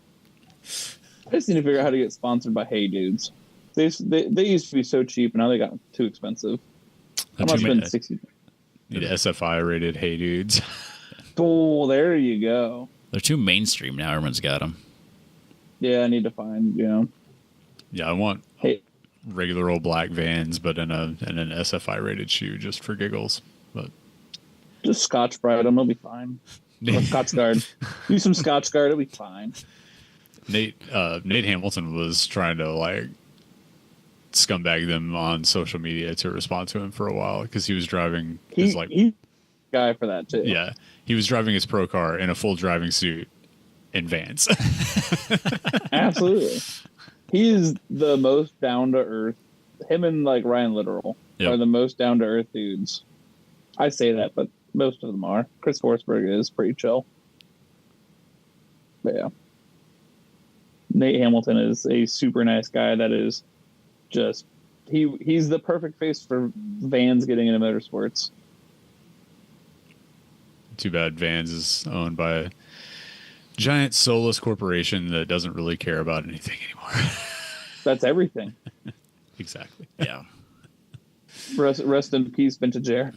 I just need to figure out how to get sponsored by Hey Dudes. They used to be so cheap, and now they got too expensive. I must spend $60.
Need SFI rated Hey Dudes.
Oh, there you go.
They're too mainstream now. Everyone's got them.
Yeah, I need to find.
Yeah, I want regular old black Vans, but in an SFI rated shoe just for giggles. But
just Scotch Brite them, it'll be fine. Or Scotch Guard. Use some Scotch Guard, it'll be fine.
Nate Hamilton was trying to scumbag them on social media to respond to him for a while because he was driving
he's guy for that too.
Yeah, he was driving his pro car in a full driving suit in Vans.
Absolutely, he is the most down to earth. Him and Ryan Littoral are the most down to earth dudes. I say that, but most of them are. Chris Forsberg is pretty chill. But yeah. Nate Hamilton is a super nice guy that is just he's the perfect face for Vans getting into motorsports.
Too bad Vans is owned by a giant soulless corporation that doesn't really care about anything anymore.
That's everything.
Exactly.
Yeah.
Rest in peace, Vintage Air.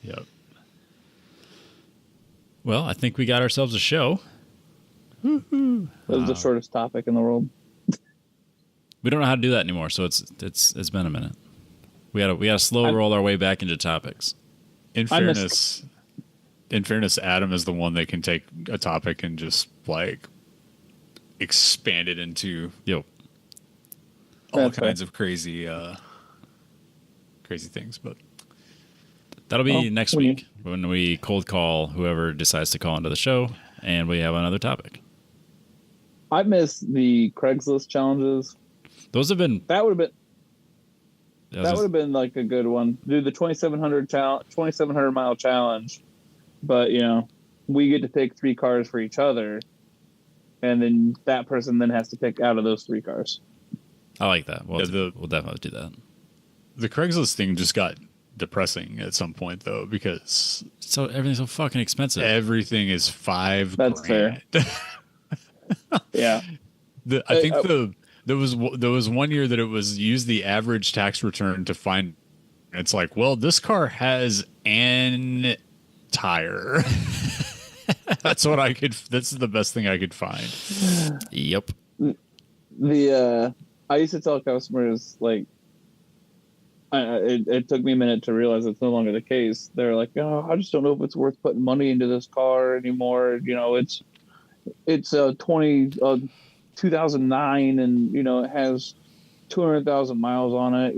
Yep.
Well, I think we got ourselves a show.
That was the shortest topic in the world.
We don't know how to do that anymore, so it's been a minute. We gotta slow roll our way back into topics.
In fairness, Adam is the one that can take a topic and just expand it into all kinds of crazy things. But
that'll be next week when we cold call whoever decides to call into the show, and we have another topic.
I miss the Craigslist challenges.
Those have been.
That would have been a good one. Do the 2,700 mile challenge, but we get to pick 3 cars for each other, and then that person then has to pick out of those 3 cars.
I like that. We'll definitely do that.
The Craigslist thing just got depressing at some point though, because
everything's so fucking expensive.
Everything is $5,000.
That's fair. Yeah.
I think there was one year that it was use the average tax return to find. It's like, well, this car has an tire. That's the best thing I could find.
Yep.
I used to tell customers it took me a minute to realize it's no longer the case. They're like, oh, I just don't know if it's worth putting money into this car anymore. It's 2009 and it has 200,000 miles on it.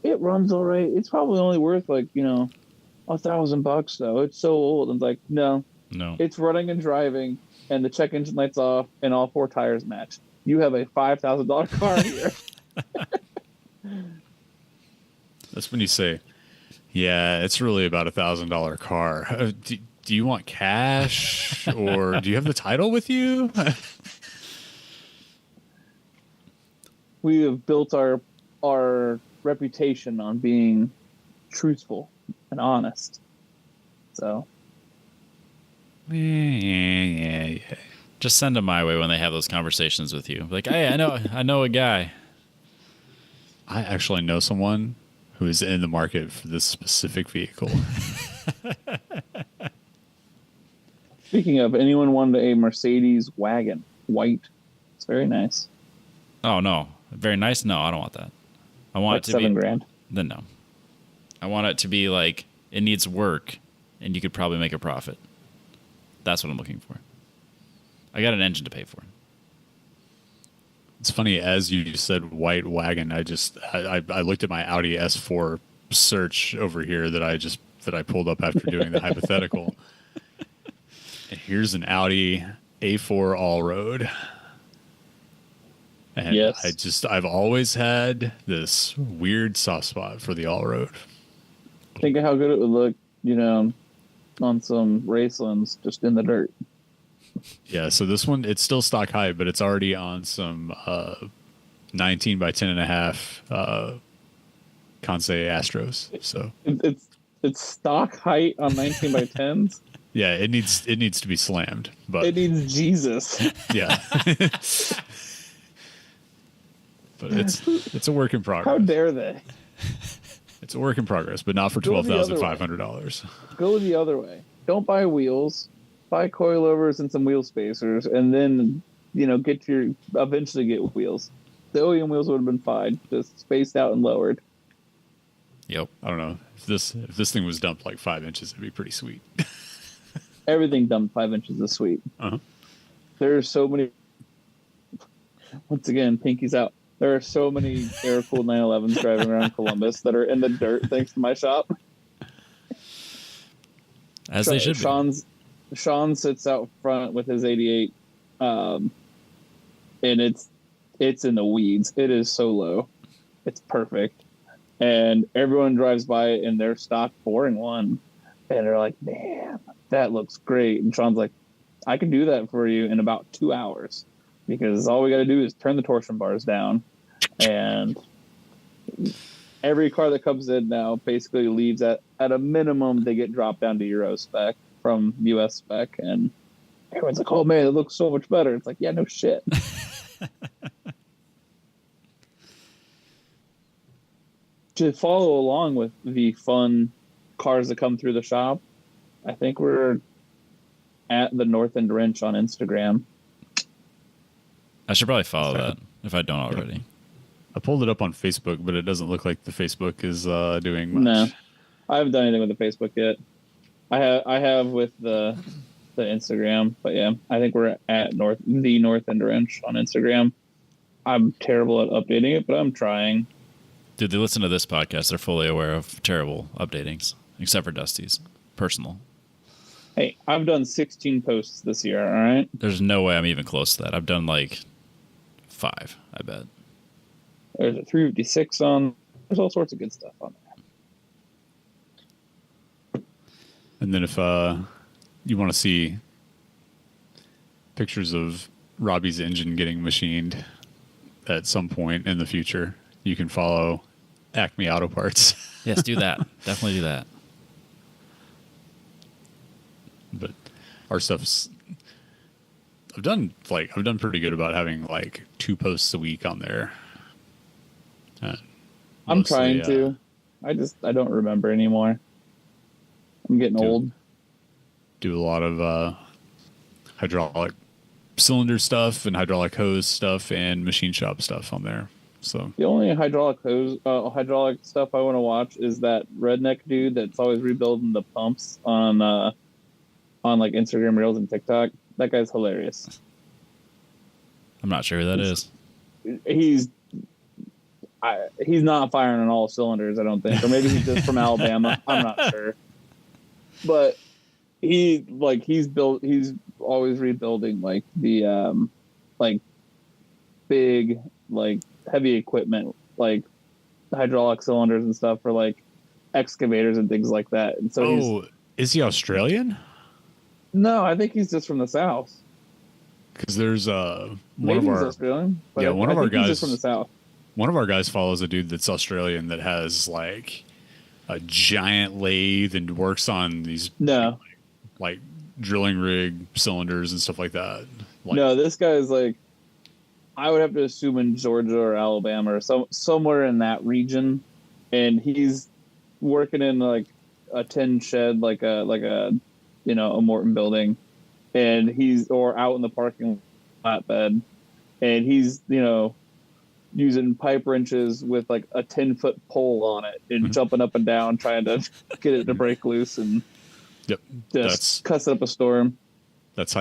It runs all right. It's probably only worth like $1,000 though. It's so old. And like, no, it's running and driving, and the check engine lights off, and all 4 tires match. You have a $5,000 car here.
That's when you say, yeah, it's really about $1,000 car. Do you want cash or do you have the title with you?
We have built our reputation on being truthful and honest. So,
yeah.
Just send them my way when they have those conversations with you. Like, hey, I know a guy.
I actually know someone who is in the market for this specific vehicle.
Speaking of, anyone wanted a Mercedes wagon, white? It's very nice.
Oh no, very nice. No, I don't want that. I want
Like
it to be
$7,000.
Then no. I want it to be like it needs work, and you could probably make a profit. That's what I'm looking for. I got an engine to pay for.
It's funny, as you said white wagon, I looked at my Audi S4 search over here that I pulled up after doing the hypothetical. And here's an Audi A4 all-road. And
Yes.
I've always had this weird soft spot for the all-road.
Think of how good it would look, on some racelands just in the dirt.
Yeah, so this one, it's still stock height, but it's already on some 19 by 10.5 Kansei Astros. So
it's stock height on 19 by 10s.
yeah, it needs to be slammed, but
It needs Jesus.
yeah. But it's a work in progress.
How dare they?
It's a work in progress, but not for
Go the other way.
$12,500.
Go the other way. Don't buy wheels. Buy coilovers and some wheel spacers, and then eventually get wheels. The OEM wheels would have been fine, just spaced out and lowered.
Yep.
I don't know if this thing was dumped like 5 inches, it'd be pretty sweet.
Everything dumped 5 inches is sweet.
Uh-huh.
There's so many. Once again, pinkies out. There are so many air-cooled 911s driving around Columbus that are in the dirt thanks to my shop.
As they should be.
Sean sits out front with his 88, and it's in the weeds. It is so low. It's perfect. And everyone drives by it in their stock boring one, and they're like, man, that looks great. And Sean's like, I can do that for you in about 2 hours, because all we got to do is turn the torsion bars down. And every car that comes in now basically leaves at a minimum, they get dropped down to Euro spec from US spec, and everyone's like, oh man, it looks so much better. It's like, yeah, no shit. To follow along with the fun cars that come through the shop, I think we're at the North End Wrench on Instagram.
I should probably follow that if I don't already.
I pulled it up on Facebook, but it doesn't look like the Facebook is doing much.
No, I haven't done anything with the Facebook yet. I have with the Instagram, but yeah, I think we're at the North End Wrench on Instagram. I'm terrible at updating it, but I'm trying.
Dude, they listen to this podcast. They're fully aware of terrible updatings, except for Dusty's personal.
Hey, I've done 16 posts this year, all right?
There's no way I'm even close to that. I've done like 5, I bet.
There's a 356 on. There's all sorts of good stuff on there.
And then if you want to see pictures of Robbie's engine getting machined at some point in the future, you can follow Acme Auto Parts.
Yes, do that. Definitely do that.
But our stuff's I've done pretty good about having like 2 posts a week on there.
I'm trying to. I don't remember anymore. I'm getting old.
Do a lot of hydraulic cylinder stuff and hydraulic hose stuff and machine shop stuff on there. So
The only hydraulic stuff I want to watch is that redneck dude that's always rebuilding the pumps on like Instagram Reels and TikTok. That guy's hilarious.
I'm not sure who that is.
he's not firing on all cylinders, I don't think, or maybe he's just from Alabama. I'm not sure, but he's always rebuilding like the like big like heavy equipment like hydraulic cylinders and stuff for like excavators and things like that. And so
is he Australian?
No, I think he's just from the South.
Because there's one
Maybe
of
he's
our
Australian. But
yeah, one of our guys
he's just from the South.
One of our guys follows a dude that's Australian that has like a giant lathe and works on these like drilling rig cylinders and stuff like that. Like,
no, this guy is like, I would have to assume in Georgia or Alabama or somewhere in that region, and he's working in like a tin shed, like a a Morton building, and he's out in the parking flatbed, and he's using pipe wrenches with like a 10-foot pole on it and jumping up and down trying to get it to break loose and just cussing up a storm.
That's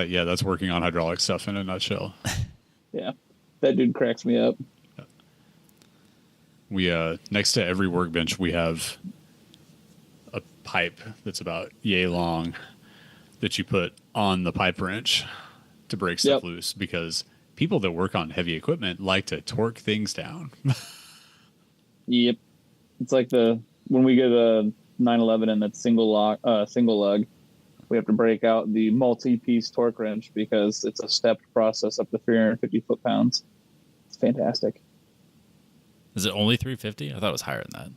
working on hydraulic stuff in a nutshell.
Yeah, that dude cracks me up.
We next to every workbench we have a pipe that's about yay long that you put on the pipe wrench to break stuff loose, because people that work on heavy equipment like to torque things down.
Yep. It's like when we get a 911 and that single lug, we have to break out the multi-piece torque wrench because it's a stepped process up to 350 foot-pounds. It's fantastic.
Is it only 350? I thought it was higher than that.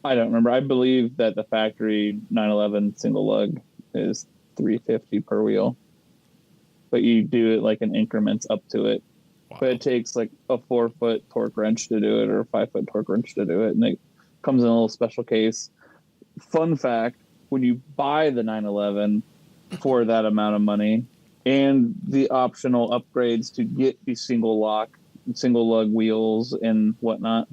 I don't remember. I believe that the factory 911 single lug is 350 per wheel. But you do it like in increments up to it. Wow. But it takes like a 4-foot torque wrench to do it or a 5-foot torque wrench to do it. And it comes in a little special case. Fun fact, when you buy the 911 for that amount of money and the optional upgrades to get the single lug wheels and whatnot,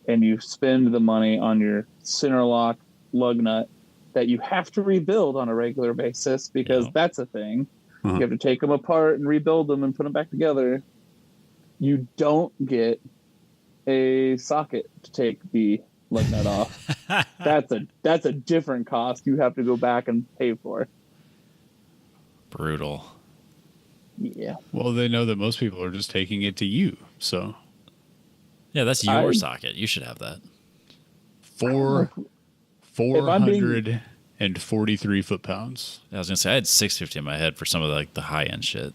and you spend the money on your center lock lug nut that you have to rebuild on a regular basis because that's a thing. You have to take them apart and rebuild them and put them back together. You don't get a socket to take the lug nut off. That's a different cost you have to go back and pay for.
Brutal.
Yeah.
Well, they know that most people are just taking it to you, so.
Yeah, that's your socket. You should have that.
443 foot-pounds.
I was gonna say I had 650 in my head for some of the high end shit.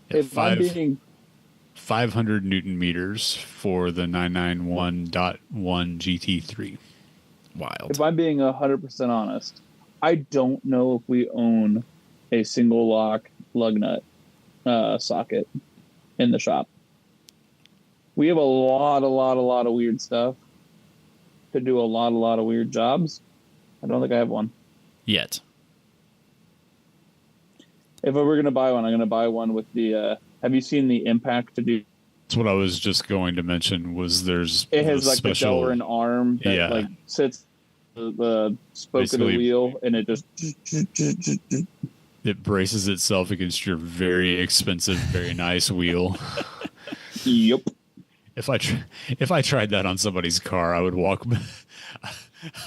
Yeah, 500 Newton meters for the 991.1 GT3.
Wild.
If I'm being 100% honest, I don't know if we own a single lock lug nut socket in the shop. We have a lot of weird stuff to do a lot of weird jobs. I don't think I have one.
Yet.
If I were going to buy one, I'm going to buy one with the... have you seen the impact to do?
That's what I was just going to mention. It
has like
special,
the Delrin arm that like sits the spoke basically, of the wheel, and it just...
It braces itself against your very expensive, very nice wheel.
Yep.
If I tried that on somebody's car, I would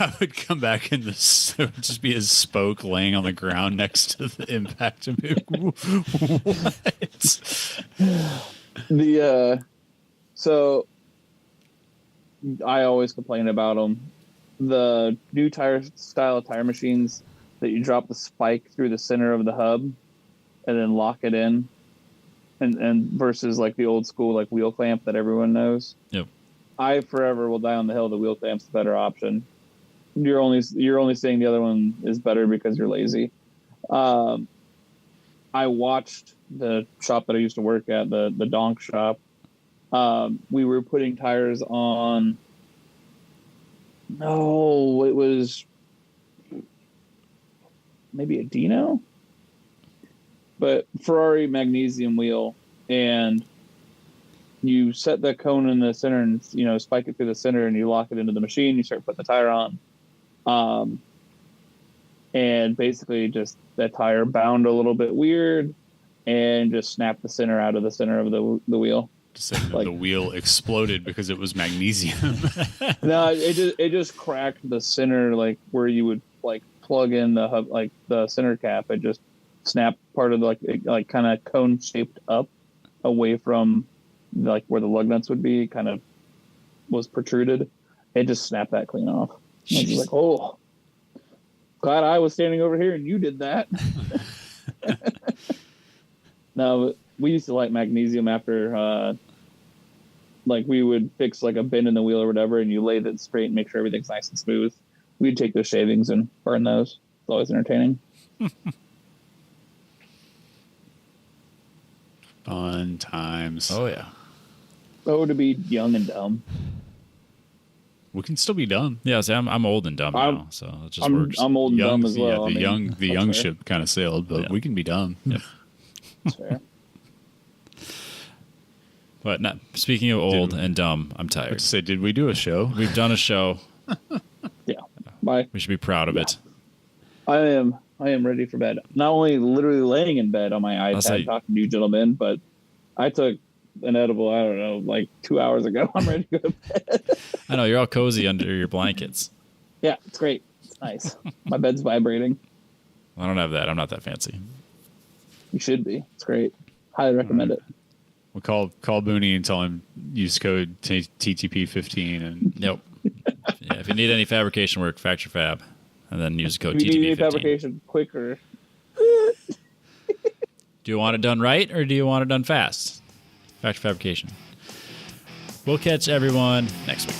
I would come back and it would just be a spoke laying on the ground next to the impact and be what? So I always complain about them. The new style tire machines that you drop the spike through the center of the hub and then lock it in, and versus like the old school like wheel clamp that everyone knows.
Yep. I
forever will die on the hill. The wheel clamp's the better option. You're only saying the other one is better because you're lazy. I watched the shop that I used to work at, the donk shop. We were putting tires on. No, it was maybe a Dino, but Ferrari magnesium wheel, and you set the cone in the center and spike it through the center, and you lock it into the machine. You start putting the tire on. And basically just that tire bound a little bit weird and just snapped the center out of the center of the wheel.
Just saying that
Like-
the wheel exploded because it was magnesium.
No, it just cracked the center, like where you would like plug in the hub, like the center cap. It just snapped part of the, like kind of cone shaped up away from like where the lug nuts would be. Kind of was protruded. It just snapped that clean off. I was just like, oh, glad I was standing over here and you did that. No, we used to like magnesium after. Like we would fix like a bend in the wheel or whatever, and you lay it straight and make sure everything's nice and smooth. We'd take those shavings and burn those. It's always entertaining.
Fun times.
Oh yeah.
Oh, to be young and dumb.
We can still be dumb.
Yeah, see, I'm old and dumb
I'm-
now, so it just works.
I'm old and dumb as well.
Yeah,
I mean,
the
that's
young
fair.
ship kind of sailed, but
Yeah.
we can be dumb.
Yep.
That's fair.
But not, speaking of old
Didn't-
and dumb, I'm
But
tired.
to say, did we do a show?
We've done a show.
Yeah. Bye.
We should be proud of it.
I am ready for bed. Not only literally laying in bed on my
I'll say-
iPad talking to you gentlemen, but I took an edible, I don't know, like 2 hours ago. I'm ready to go to bed.
I know you're all cozy under your blankets.
Yeah, it's great. It's nice. My bed's vibrating.
I don't have that. I'm not that fancy.
You should be. It's great. Highly recommend it.
We'll call Booney and tell him use code TTP15 and
Nope. Yeah, if you need any fabrication work, Factor Fab, and then use code
If you need
TTP15.
fabrication quicker,
Do you want it done right or do you want it done fast? Factor Fabrication. We'll catch everyone next week.